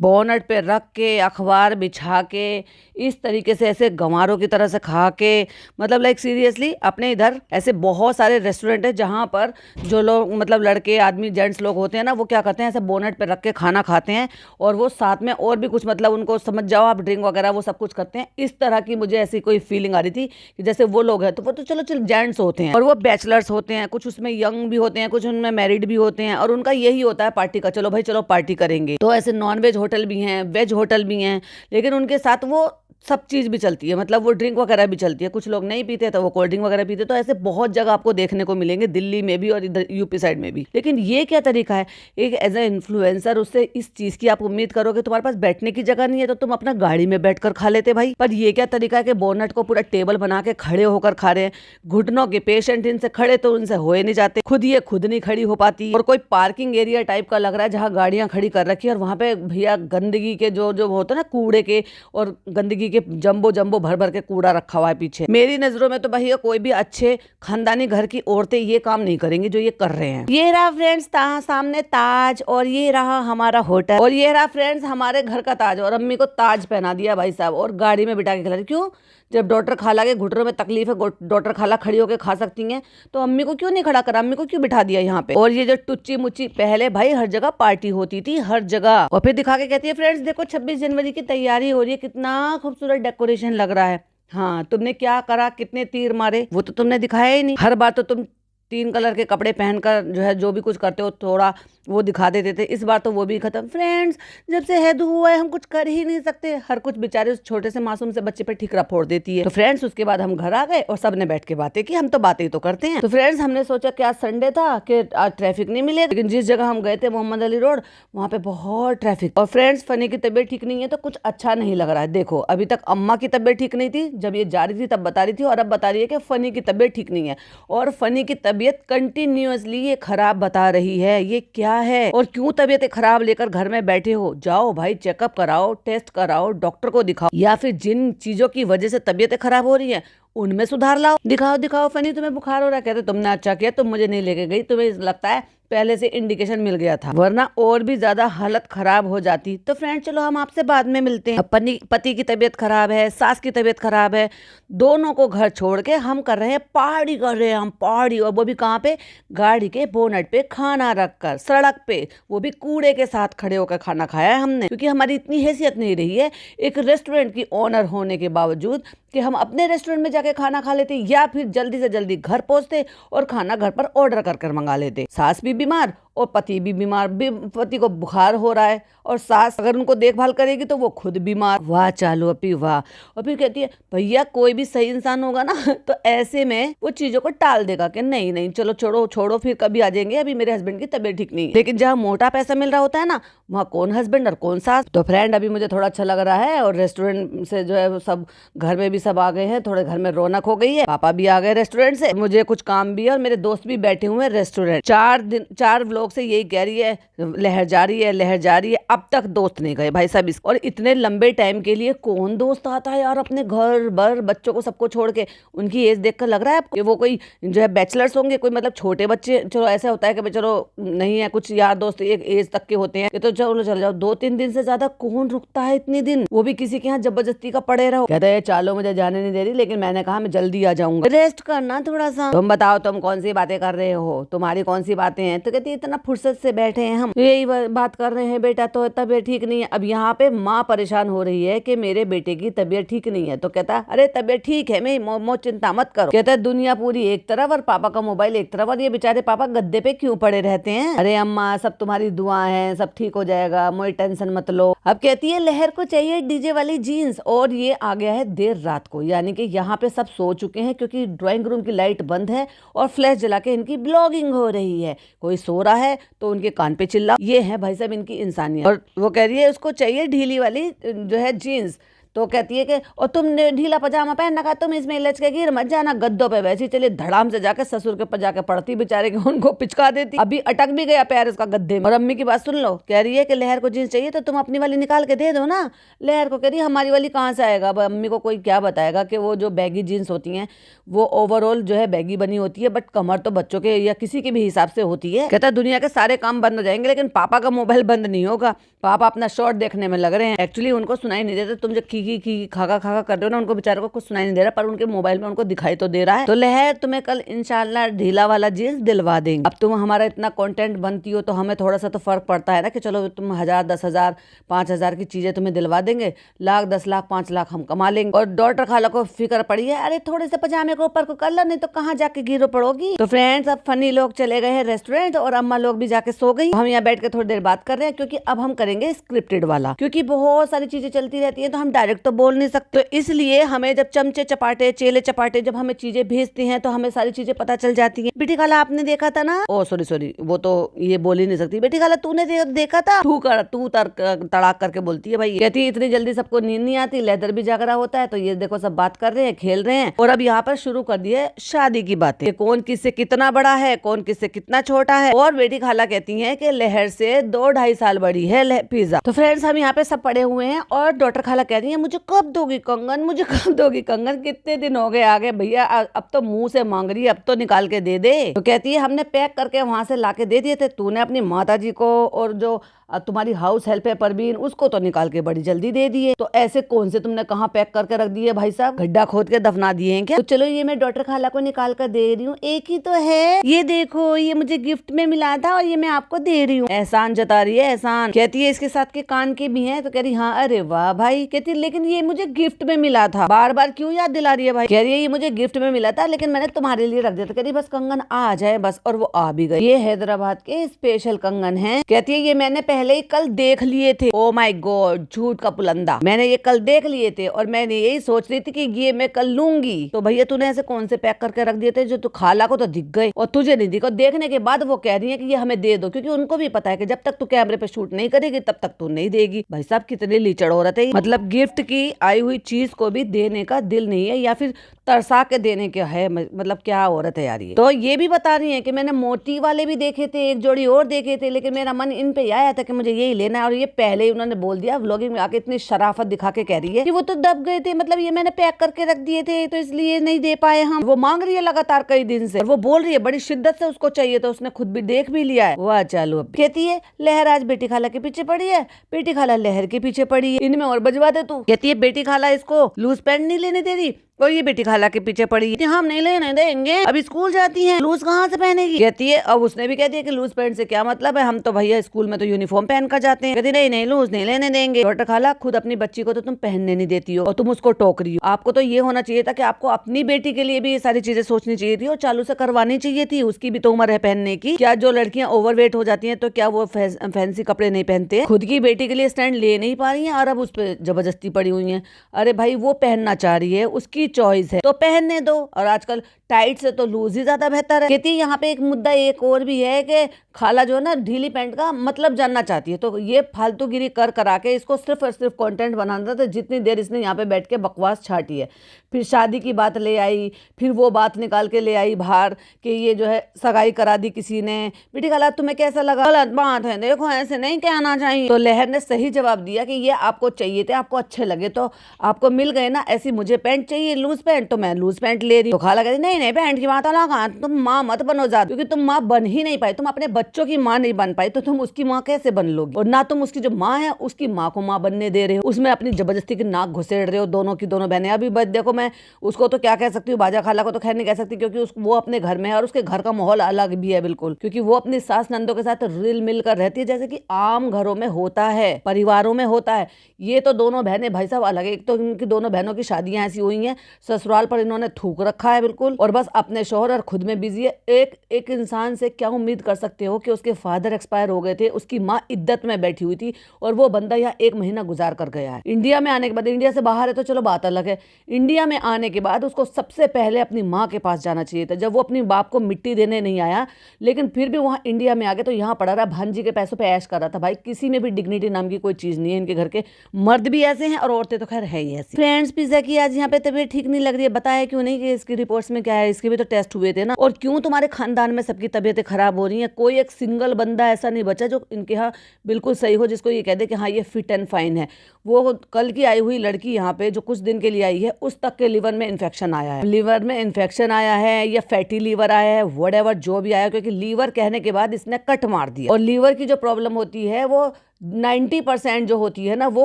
बोनट पे रख के, अखबार बिछा के, इस तरीके से ऐसे गंवारों की तरह से खा के, मतलब लाइक सीरियसली अपने इधर ऐसे बहुत सारे रेस्टोरेंट है जहाँ पर जो लोग मतलब लड़के आदमी जेंट्स लोग होते हैं ना, वो क्या करते हैं ऐसे बोनट पे रख के खाना खाते हैं और वो साथ में और भी कुछ मतलब उनको समझ जाओ आप ड्रिंक वगैरह वो सब कुछ करते हैं। इस तरह की मुझे ऐसी कोई फीलिंग आ रही थी कि जैसे वो लोग हैं तो वो तो चलो जेंट्स होते हैं और वो बैचलर्स होते हैं, कुछ उसमें यंग भी होते हैं, कुछ उनमें मैरिड भी होते हैं और उनका यही होता है पार्टी का, चलो भाई चलो पार्टी करेंगे। तो ऐसे नॉन वेज होटल भी हैं, वेज होटल भी हैं, लेकिन उनके साथ वो सब चीज़ भी चलती है, मतलब वो ड्रिंक वगैरह भी चलती है। कुछ लोग नहीं पीते तो वो कोल्ड ड्रिंक वगैरह पीते। तो ऐसे बहुत जगह आपको देखने को मिलेंगे, दिल्ली में भी और इधर यूपी साइड में भी। लेकिन ये क्या तरीका है, एक एज ए इन्फ्लुएंसर उससे इस चीज़ की आप उम्मीद करोगे, तुम्हारे पास बैठने की जगह नहीं है तो तुम अपना गाड़ी में बैठ कर खा लेते भाई। पर ये क्या तरीका है कि बोनट को पूरा टेबल बना के खड़े होकर खा रहे हैं। घुटनों के पेशेंट इनसे खड़े तो उनसे हो नहीं जाते, खुद ये खुद नहीं खड़ी हो पाती। और कोई पार्किंग एरिया टाइप का लग रहा है जहाँ गाड़ियां खड़ी कर रखी है और वहाँ पे भैया गंदगी के जो होता है ना कूड़े के और गंदगी के जंबो भर भर के कूड़ा रखा हुआ है पीछे। मेरी नजरों में तो भैया कोई भी अच्छे खानदानी घर की औरतें ये काम नहीं करेंगी जो ये कर रहे हैं। ये रहा फ्रेंड्स सामने ताज और ये रहा हमारा होटल और ये रहा फ्रेंड्स हमारे घर का ताज। और अम्मी को ताज पहना दिया भाई साहब और गाड़ी में बिठा के खिला रही। क्यों? जब डॉक्टर खाला के घुटनों में तकलीफ है, डॉक्टर खाला खड़ी होकर खा सकती हैं, तो अम्मी को क्यों नहीं खड़ा करा, अम्मी को क्यों बिठा दिया यहाँ पे। और ये जो टुच्ची मुच्ची, पहले भाई हर जगह पार्टी होती थी, हर जगह। और फिर दिखा के कहती है फ्रेंड्स देखो 26 जनवरी की तैयारी हो रही है, कितना खूबसूरत डेकोरेशन लग रहा है। हाँ, तुमने क्या करा, कितने तीर मारे, वो तो तुमने दिखाया ही नहीं। हर बार तो तुम 3 कलर के कपड़े पहनकर जो है जो भी कुछ करते हो थोड़ा वो दिखा देते थे, इस बार तो वो भी खत्म। फ्रेंड्स जब से हैदू हुआ है हम कुछ कर ही नहीं सकते, हर कुछ बेचारे उस छोटे से मासूम से बच्चे पे ठिकरा फोड़ देती है। तो फ्रेंड्स उसके बाद हम घर आ गए और सबने बैठ के बातें की, हम तो बातें तो करते हैं। तो फ्रेंड्स हमने सोचा कि आज संडे था कि आज ट्रैफिक नहीं मिलेगा, लेकिन जिस जगह हम गए थे मोहम्मद अली रोड, वहाँ पे बहुत ट्रैफिक। और फ्रेंड्स फनी की तबीयत ठीक नहीं है तो कुछ अच्छा नहीं लग रहा है। देखो अभी तक अम्मा की तबीयत ठीक नहीं थी, जब ये जा रही थी तब बता रही थी, और अब बता रही है कि फनी की तबीयत ठीक नहीं है। और फनी की तबीयत कंटिन्यूअसली ये खराब बता रही है, ये क्या है और क्यों तबीयत खराब लेकर घर में बैठे हो। जाओ भाई चेकअप कराओ, टेस्ट कराओ, डॉक्टर को दिखाओ, या फिर जिन चीजों की वजह से तबीयत खराब हो रही है उनमें सुधार लाओ। दिखाओ दिखाओ फनी तुम्हें बुखार हो रहा है, कहते तुमने अच्छा किया तुम मुझे नहीं लेके गई, तुम्हें लगता है पहले से इंडिकेशन मिल गया था, वरना और भी ज्यादा हालत खराब हो जाती। तो फ्रेंड चलो हम आपसे बाद में मिलते हैं। पति की तबीयत खराब है, सास की तबीयत खराब है, दोनों को घर छोड़ के हम कर रहे हैं पार्टी, कर रहे हैं हम पार्टी। और वो भी कहाँ पे, गाड़ी के बोनट पे खाना रखकर, सड़क पे, वो भी कूड़े के साथ खड़े होकर खाना खाया है हमने, क्योंकि हमारी इतनी हैसियत नहीं रही है एक रेस्टोरेंट की ओनर होने के बावजूद कि हम अपने रेस्टोरेंट में जाके खाना खा लेते, या फिर जल्दी से जल्दी घर पहुंचते और खाना घर पर ऑर्डर कर मंगा लेते। सास भी बीमार और पति भी बीमार, पति को बुखार हो रहा है और सास अगर उनको देखभाल करेगी तो वो खुद बीमार। वाह चालू अपी वाह। और फिर कहती है भैया कोई भी सही इंसान होगा ना तो ऐसे में वो चीजों को टाल देगा कि नहीं नहीं चलो छोड़ो छोड़ो फिर कभी आ जाएंगे, अभी मेरे हस्बैंड की तबीयत ठीक नहीं है। लेकिन जहाँ मोटा पैसा मिल रहा होता है ना वहाँ कौन हस्बैंड और कौन सास। तो फ्रेंड अभी मुझे थोड़ा अच्छा लग रहा है और रेस्टोरेंट से जो है सब घर में भी सब आ गए हैं, थोड़े घर में रौनक हो गई है, पापा भी आ गए रेस्टोरेंट से, मुझे कुछ काम भी है और मेरे दोस्त भी बैठे हुए हैं रेस्टोरेंट। 4 व्लॉग से यही कह रही है लहर जा रही है लहर जा रही है, अब तक दोस्त नहीं गए भाई साहब। और इतने लंबे टाइम के लिए कौन दोस्त आता है यार अपने घर बर बच्चों को सबको छोड़ के। उनकी एज देखकर लग रहा है आपको वो कोई जो है बैचलर्स होंगे, कोई मतलब छोटे बच्चे। चलो ऐसा होता है कि चलो नहीं है, कुछ यार दोस्त एक एज तक के होते हैं तो चलो चल जाओ। 2-3 दिन से ज्यादा कौन रुकता है इतने दिन, वो भी किसी के यहाँ जबरदस्ती का पड़े रहो। कहते हैं चलो मुझे जाने नहीं दे रही, लेकिन मैंने कहा मैं जल्दी आ जाऊंगा, रेस्ट करना थोड़ा सा। तुम बताओ तुम कौन सी बातें कर रहे हो, तुम्हारी कौन सी बातें हैं। तो कहती इतना फुर्सत से बैठे हैं हम, यही बात कर रहे हैं बेटा तो तबीयत ठीक नहीं है। अब यहाँ पे माँ परेशान हो रही है कि मेरे बेटे की तबीयत ठीक नहीं है, तो कहता अरे तबीयत ठीक है मैं चिंता मत करो। कहता है दुनिया पूरी एक तरफ और पापा का मोबाइल एक तरफ, और ये बेचारे पापा गद्दे पे क्यों पड़े रहते हैं। अरे अम्मा सब तुम्हारी दुआ है, सब ठीक हो जाएगा, मोई टेंशन मत लो। अब कहती है लहर को चाहिए डीजे वाली जीन्स, और ये आ गया है देर रात को, यानी कि यहाँ पे सब सो चुके हैं क्योंकि ड्राइंग रूम की लाइट बंद है और फ्लैश जला के इनकी ब्लॉगिंग हो रही है। कोई सो रहा है तो उनके कान पे चिल्ला, ये है भाई साहब इनकी इंसानियत। और वो कह रही है उसको चाहिए ढीली वाली जो है जीन्स, तो कहती है कि और तुमने ढीला पजामा पहन रखा, तुम इसमें लच के गिर मत जाना गद्दों पे। वैसे चले धड़ाम से जाके ससुर के ऊपर जाके पड़ती, बेचारे के उनको पिचका देती, अभी अटक भी गया पैर उसका गद्दे में। और अम्मी की बात सुन लो, कह रही है कि लहर को जींस चाहिए तो तुम अपनी वाली निकाल के दे दो ना। लहर को कह रही है हमारी वाली कहाँ से आएगा। अब अम्मी को कोई क्या बताएगा कि वो जो बैगी जीन्स होती है वो ओवरऑल जो है बैगी बनी होती है, बट कमर तो बच्चों के या किसी के भी हिसाब से होती है। कहता दुनिया के सारे काम बंद हो जाएंगे लेकिन पापा का मोबाइल बंद नहीं होगा, पापा अपना शॉर्ट देखने में लग रहे हैं। एक्चुअली उनको सुनाई नहीं देता, तुम जो की खाका खाका कर रहे हो ना, उनको बेचारों को कुछ सुनाई नहीं दे रहा, पर उनके मोबाइल में उनको दिखाई तो दे रहा है। तो लहर तुम्हें कल इंशाल्लाह ढीला वाला जीन्स दिलवा देंगे। अब तुम हमारा इतना कंटेंट बनती हो तो हमें थोड़ा सा तो फर्क पड़ता है ना कि चलो तुम 1000 10,000 5,000 की चीजें तुम्हें दिलवा देंगे, लाख 10 लाख 5 लाख हम कमा लेंगे। और डॉक्टर खाला को फिक्र पड़ी है, अरे थोड़े से पजामे को ऊपर को कर लो नहीं तो कहाँ जाके गिरो पड़ोगी। तो फ्रेंड्स अब फनी लोग चले गए हैं रेस्टोरेंट और अम्मा लोग भी जाके सो गई। हम यहाँ बैठ के थोड़ी देर बात कर रहे हैं क्योंकि अब हम करेंगे स्क्रिप्टेड वाला, क्योंकि बहुत सारी चीजें चलती रहती है तो हम डायरेक्ट तो बोल नहीं सकते। तो इसलिए हमें जब चमचे चपाटे चेले चपाटे जब हमें चीजें भेजती हैं तो हमें सारी चीजें पता चल जाती हैं। बेटी खाला आपने देखा था ना, ओ सॉरी वो तो ये बोल ही नहीं सकती। बेटी खाला तूने देखा था, तू तड़ाक करके बोलती है भाई। कहती है इतनी जल्दी सबको नींद नहीं आती, लेदर भी जाग रहा होता है। तो ये देखो सब बात कर रहे हैं, खेल रहे हैं, और अब यहाँ पर शुरू कर दिए शादी की बातें, कौन किससे कितना बड़ा है, कौन किससे कितना छोटा है। और बेटी खाला कहती है कि लहर से 2-2.5 साल बड़ी है है पिज्जा। तो फ्रेंड्स हम यहाँ पे सब पड़े हुए हैं और डॉक्टर खाला कह रही है मुझे कब दोगी कंगन, मुझे कब दोगी कंगन, कितने दिन हो गए आ गए भैया, अब तो मुंह से मांग रही है, अब तो निकाल के दे दे। तो कहती है हमने पैक करके वहां से लाके दे दिए थे, तूने अपनी माता जी को और जो तुम्हारी हाउस हेल्प है परवीन उसको तो निकाल के बड़ी जल्दी दे दिए। तो ऐसे कौन से तुमने कहाँ पैक करके रख दिए भाई साहब, गड्ढा खोद के दफना दिए हैं क्या? तो चलो ये मैं डॉक्टर खाला को निकाल कर दे रही हूँ, एक ही तो है, ये देखो ये मुझे गिफ्ट में मिला था और ये मैं आपको दे रही हूँ। एहसान जता रही है एहसान। कहती है इसके साथ के कान के भी हैं? तो कह रही हाँ। अरे वाह भाई। कहती है लेकिन ये मुझे गिफ्ट में मिला था, बार बार क्यों याद दिला रही है भाई? कह रही है ये मुझे गिफ्ट में मिला था लेकिन मैंने तुम्हारे लिए रख दिया था। कह रही बस कंगन आ जाए बस, और वो आ भी गई। ये हैदराबाद के स्पेशल कंगन है। कहती है ये मैंने पहले ही कल देख लिए थे। ओ माय गॉड, झूठ का पुलंदा, मैंने ये कल देख लिए थे और मैंने यही सोच रही थी कि ये मैं कल लूंगी। तो भैया तूने ऐसे कौन से पैक करके रख दिए थे जो तू खाला को तो दिख गए और तुझे नहीं दिखा? देखने के बाद वो कह रही है कि ये हमें दे दो, क्योंकि उनको भी पता है कि जब तक तू कैमरे पे शूट नहीं करेगी तब तक तू नहीं देगी। भाई साहब कितनी लीचड़ औरत है। मतलब गिफ्ट की आई हुई चीज को भी देने का दिल नहीं है या फिर तरसा के देने का है। मतलब क्या औरत है यार ये। तो ये भी बता रही है कि मैंने मोती वाले भी देखे थे, एक जोड़ी और देखे थे, लेकिन मेरा मन इन पे आया था कि मुझे यही लेना है और ये पहले ही उन्होंने बोल दिया। व्लॉगिंग में आके इतनी शराफत दिखा के कह रही है कि वो तो दब गए थे, मतलब ये मैंने पैक करके रख दिए थे तो इसलिए नहीं दे पाए हम। वो मांग रही है लगातार कई दिन से, वो बोल रही है बड़ी शिद्दत से उसको चाहिए, तो उसने खुद भी देख भी लिया है। वाह चालू। अब कहती है लहर आज बेटी खाला के पीछे पड़ी है, बेटी खाला लहर के पीछे पड़ी है, इनमें और बजवा दे तू। कहती है बेटी खाला इसको लूज पैंट नहीं लेने दे रही और ये बेटी खाला के पीछे पड़ी है, हम नहीं लेने देंगे, अभी स्कूल जाती हैं, लूज कहाँ से पहनेगी? कहती है अब उसने भी कह दिया कि लूज पैंट से क्या मतलब है, हम तो भैया स्कूल में तो यूनिफॉर्म पहन कर जाते हैं। कहती नहीं नहीं लूज नहीं लेने देंगे। डॉक्टर खाला खुद अपनी बच्ची को तो तुम पहनने नहीं देती हो और तुम उसको टोक रही हो। आपको तो ये होना चाहिए था कि आपको अपनी बेटी के लिए भी ये सारी चीजें सोचनी चाहिए थी और चालू से करवानी चाहिए थी। उसकी भी तो उम्र है पहनने की। क्या जो लड़कियां ओवरवेट हो जाती है तो क्या वो फैंसी कपड़े नहीं पहनते? खुद की बेटी के लिए स्टैंड ले नहीं पा रही है और अब उस पर जबरदस्ती पड़ी हुई है। अरे भाई वो पहनना चाह रही है, उसकी चॉइस है तो पहनने दो। और आजकल टाइट से तो लूज ही ज्यादा बेहतर है। कहती यहाँ पे एक मुद्दा एक और भी है कि खाला जो है ना ढीली पैंट का मतलब जानना चाहती है, तो ये फालतूगिरी कर करा के इसको सिर्फ और सिर्फ कंटेंट बनाना था। जितनी देर इसने यहाँ पे बैठ के बकवास छाटी है, फिर शादी की बात ले आई, फिर वो बात निकाल के ले आई बाहर कि ये जो है सगाई करा दी किसी ने। बेटी खाला तुम्हें कैसा लगा? गलत बात है, देखो ऐसे नहीं कहना चाहिए। तो लहर ने सही जवाब दिया कि ये आपको चाहिए थे, आपको अच्छे लगे तो आपको मिल गए ना। ऐसी मुझे पैंट चाहिए लूज पैंट तो मैं लूज पैंट ले रही हूँ। तो खाला कहती नहीं नहीं पैंट की बात अलग है, तुम माँ मत बनो ज्यादा, क्योंकि तुम माँ बन ही नहीं पाई, तुम अपने बच्चों की माँ नहीं बन पाई तो तुम उसकी माँ कैसे बन लोगी? और ना तुम उसकी जो माँ है उसकी माँ को माँ बनने दे रहे हो, उसमें अपनी जबरदस्ती की नाक घुसेड़ रहे हो दोनों की दोनों बहनें। अभी देखो मैं उसको तो क्या कह सकती हूँ, बाजा खाला को तो खैर नहीं कह सकती क्योंकि वो अपने घर में है और उसके घर का माहौल अलग भी है बिल्कुल, क्योंकि वो अपनी सास नंदों के साथ रिल मिल कर रहती है जैसे कि आम घरों में होता है, परिवारों में होता है। ये तो दोनों बहनें भाई साहब अलग है। एक तो इनकी दोनों बहनों की शादियां ऐसी हुई हैं, ससुराल पर इन्होंने थूक रखा है बिल्कुल और बस अपने शोहर और खुद में बिजी है। एक इंसान से क्या उम्मीद कर सकते हो कि उसके फादर एक्सपायर हो गए थे, उसकी माँ इद्दत में बैठी हुई थी और वो बंदा यहाँ 1 महीना गुजार कर गया है। इंडिया में आने के बाद, इंडिया से बाहर है तो चलो बात अलग है, इंडिया में आने के बाद उसको सबसे पहले अपनी माँ के पास जाना चाहिए था। जब वो अपनी बाप को मिट्टी देने नहीं आया लेकिन फिर भी वहाँ इंडिया में आ गया तो यहाँ पड़ा रहा भांजी के पैसों पे ऐश कर रहा था। भाई किसी में भी डिग्निटी नाम की कोई चीज नहीं है। इनके घर के मर्द भी ऐसे हैं और औरतें तो खैर है ही ऐसी। फ्रेंड्स पिज्जा की आज यहाँ पे तबीयत ठीक नहीं लग रही है, बताया क्यों नहीं कि इसकी रिपोर्ट्स में क्या है, इसके भी तो टेस्ट हुए थे ना। और क्यों तुम्हारे खानदान में सबकी तबीयतें खराब हो रही है? कोई एक सिंगल बंदा ऐसा नहीं बचा जो इनके यहाँ बिल्कुल सही हो, जिसको ये कह दे कि हाँ ये फिट एंड फाइन है। वो कल की आई हुई लड़की यहाँ पे जो कुछ दिन के लिए आई है उस तक के लिवर में इन्फेक्शन आया है, लिवर में इन्फेक्शन आया है या फैटी लीवर आया है, व्हाटएवर जो भी आया, क्योंकि लीवर कहने के बाद इसने कट मार दिया। और लीवर की जो प्रॉब्लम होती है वो 90% जो होती है ना वो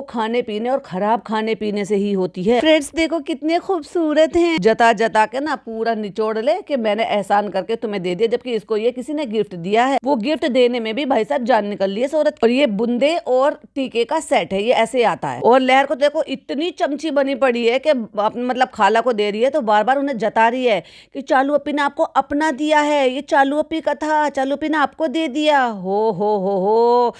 खाने पीने और खराब खाने पीने से ही होती है। फ्रेंड्स देखो कितने खूबसूरत हैं, जता जता के ना पूरा निचोड़ ले कि मैंने एहसान करके तुम्हें दे दिया, जबकि इसको ये किसी ने गिफ्ट दिया है। वो गिफ्ट देने में भी भाई साहब जान निकल ली है औरत। और ये बुंदे और टीके का सेट है, ये ऐसे आता है। और लहर को देखो इतनी चमची बनी पड़ी है कि मतलब खाला को दे रही है तो बार बार उन्हें जता रही है कि चालू अपी ने आपको अपना दिया है, ये चालू अपी का था, चालू अपी ने आपको दे दिया। हो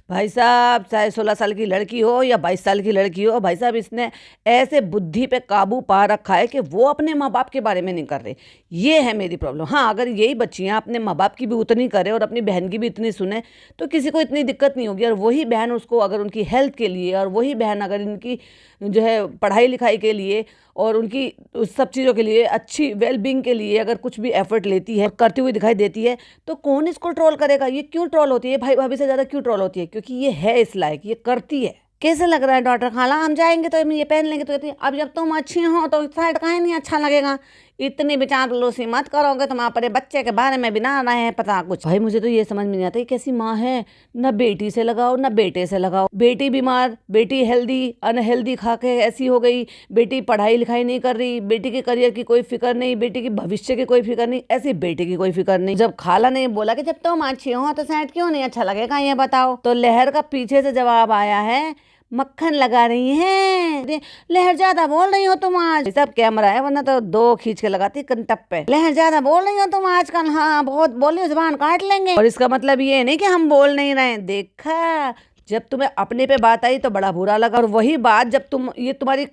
भाई साहब, चाहे 16 साल की लड़की हो या 22 साल की लड़की हो, भाई साहब इसने ऐसे बुद्धि पे काबू पा रखा है कि वो अपने माँ बाप के बारे में नहीं कर रहे। ये है मेरी प्रॉब्लम। हाँ अगर यही बच्चियाँ अपने माँ बाप की भी उतनी करे और अपनी बहन की भी इतनी सुने तो किसी को इतनी दिक्कत नहीं होगी। और वही बहन उसको अगर उनकी हेल्थ के लिए और वही बहन अगर इनकी जो है पढ़ाई लिखाई के लिए और उनकी उस सब चीज़ों के लिए अच्छी वेलबींग के लिए अगर कुछ भी एफर्ट लेती है, करती हुई दिखाई देती है, तो कौन इसको ट्रोल करेगा? ये क्यों ट्रोल होती है? भाई भाभी से ज़्यादा क्यों ट्रोल होती है? क्योंकि ये है इस लायक, ये करती है। कैसे लग रहा है डॉक्टर खाला, हम जाएंगे तो ये पहन लेंगे। तो कहती है अब जब तुम अच्छी हो तो शायद काहे नहीं अच्छा लगेगा, इतनी विचारलूसी मत करोगे, तुम अपने बच्चे के बारे में भी ना रहे हैं पता कुछ। भाई मुझे तो ये समझ में नहीं आता कैसी माँ है, न बेटी से लगाओ न बेटे से लगाओ। बेटी बीमार, बेटी हेल्दी, अनहेल्दी खा के ऐसी हो गई, बेटी पढ़ाई लिखाई नहीं कर रही, बेटी के करियर की कोई फिक्र नहीं, बेटी की भविष्य की कोई फिक्र नहीं, ऐसी बेटी की कोई फिक्र नहीं। जब खाला ने बोला कि जब तुम अच्छी हो तो शायद क्यों नहीं अच्छा लगेगा ये बताओ, तो लहर का पीछे से जवाब आया है, मक्खन लगा रही हैं। लहर ज्यादा बोल रही हो तुम आज, सब कैमरा है वरना तो 2 खींच के लगाती कंटप पे। लहर ज्यादा बोल रही हो तुम आजकल, हाँ बहुत बोली जुबान काट लेंगे। और इसका मतलब ये नहीं कि हम बोल नहीं रहे, देखा जब तुम्हें अपने पे बात आई तो बड़ा बुरा लगा, और वही बात जब ये तुम्हारी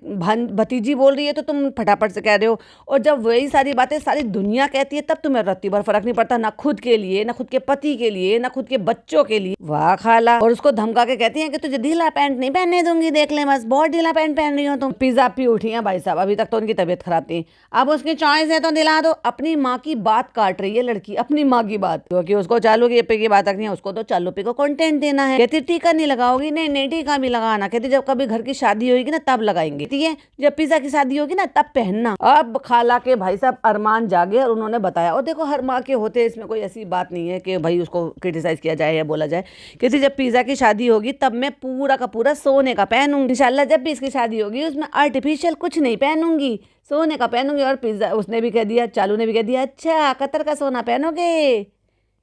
भतीजी बोल रही है तो तुम फटाफट से कह रहे हो, और जब वही सारी बातें सारी दुनिया कहती है तब तुम्हें रत्ती भर फर्क नहीं पड़ता, ना खुद के लिए, ना खुद के पति के लिए, ना खुद के बच्चों के लिए। वाह खाला। और उसको धमका के कहती है कि तुझे ढीला पैंट नहीं पहनने दूंगी, देख ले बस बहुत ढीला पैंट पहन रही हो तुम। पिज्जा पी उठी है भाई साहब, अभी तक तो उनकी तबीयत खराब थी, अब उसकी चॉइस है तो दिला दो। अपनी माँ की बात काट रही है लड़की, अपनी माँ की बात, क्योंकि उसको चालू की बात रखनी है, उसको तो चालू पे को कंटेंट देना है। कहती टीका नहीं लगाओगी, नहीं टीका भी लगाना, कहती जब कभी घर की शादी होगी ना तब लगाएंगे, ठीक है जब पिज्जा की शादी होगी ना तब पहनना। अब खाला के भाई साहब अरमान जागे और उन्होंने बताया, और देखो हर माँ के होते हैं, इसमें कोई ऐसी बात नहीं है कि भाई उसको क्रिटिसाइज किया जाए या बोला जाए। कहती जब पिज्जा की शादी होगी तब मैं पूरा का पूरा सोने का पहनूंगी, इंशाल्लाह जब भी इसकी शादी होगी उसमें आर्टिफिशियल कुछ नहीं पहनूंगी, सोने का पहनूंगी। और पिज्जा उसने भी कह दिया, चालू ने भी कह दिया, अच्छा कतर का सोना पहनोगे,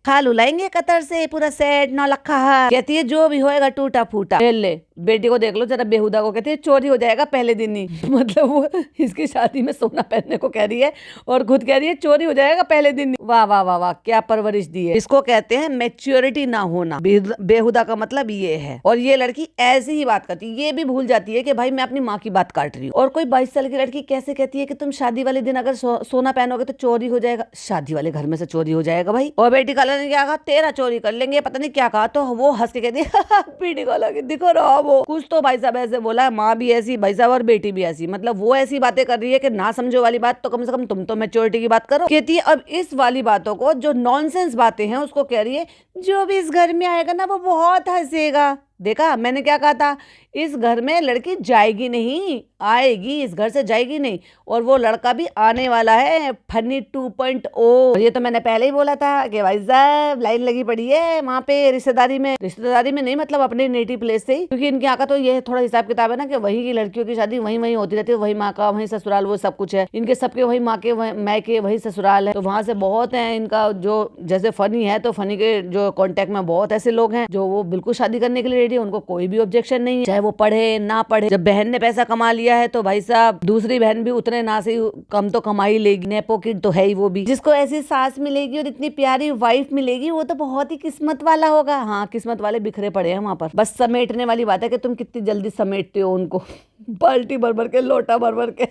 खालू लाएंगे कतर से पूरा सेट 9 लाख। कहती है जो भी होएगा टूटा फूटा। ले बेटी को देख लो जरा, बेहुदा को कहती है चोरी हो जाएगा पहले दिन ही मतलब वो इसकी शादी में सोना पहनने को कह रही है और खुद कह रही है चोरी हो जाएगा पहले दिन ही। वाह वाह वाह वाह, क्या परवरिश दी है। इसको कहते हैं मैच्योरिटी ना होना, बेहुदा का मतलब ये है। और ये लड़की ऐसी ही बात करती है, ये भी भूल जाती है कि भाई मैं अपनी माँ की बात काट रही हूँ। और कोई 22 साल की लड़की कैसे कहती है कि तुम शादी वाले दिन अगर सोना पहनोगे तो चोरी हो जाएगा, शादी वाले घर में से चोरी हो जाएगा भाई। और बेटी का ने क्या कहा, तेरा चोरी कर लेंगे, पता नहीं क्या कहा, तो वो हंस के कहती है बेटी को लगे दिखो रहा वो कुछ तो भाई साहब ऐसे बोला है, माँ भी ऐसी भाई साहब और बेटी भी ऐसी, मतलब वो ऐसी बातें कर रही है कि ना समझो वाली बात, तो कम से कम तुम तो मैच्योरिटी की बात करो। कहती है अब इस वाली बातों को, जो नॉनसेंस बातें हैं उसको कह रही है जो भी इस घर में आएगा ना वो बहुत हंसेगा। देखा मैंने क्या कहा था, इस घर में लड़की जाएगी नहीं, आएगी, इस घर से जाएगी नहीं। और वो लड़का भी आने वाला है, फनी 2.0। ये तो मैंने पहले ही बोला था कि भाई साहब लाइन लगी पड़ी है वहाँ पे रिश्तेदारी में नहीं मतलब अपने नेटिव प्लेस से ही, क्योंकि इनके यहाँ का तो ये थोड़ा हिसाब किताब है ना कि वही की लड़कियों की शादी वही होती रहती है, वही माँ का वही ससुराल, वो सब कुछ है इनके सबके, वही माँ के मैके वही ससुराल है। तो वहाँ से बहुत है इनका, जो जैसे फनी है तो फनी के जो कॉन्टेक्ट में बहुत ऐसे लोग हैं जो वो बिल्कुल शादी करने के लिए रेडी है, उनको कोई भी ऑब्जेक्शन नहीं है, चाहे वो पढ़े ना पढ़े। जब बहन ने पैसा कमा लिया है तो भाई साहब दूसरी बहन भी उतने ना से कम तो कमा ही लेगी, नेपो किड तो है ही वो भी। जिसको ऐसी सास मिलेगी और इतनी प्यारी वाइफ मिलेगी वो तो बहुत ही किस्मत वाला होगा। हाँ किस्मत वाले बिखरे पड़े हैं वहाँ पर, बस समेटने वाली बात है कि तुम कितनी जल्दी समेटते हो उनको बाल्टी भर भर के, लोटा भर भर के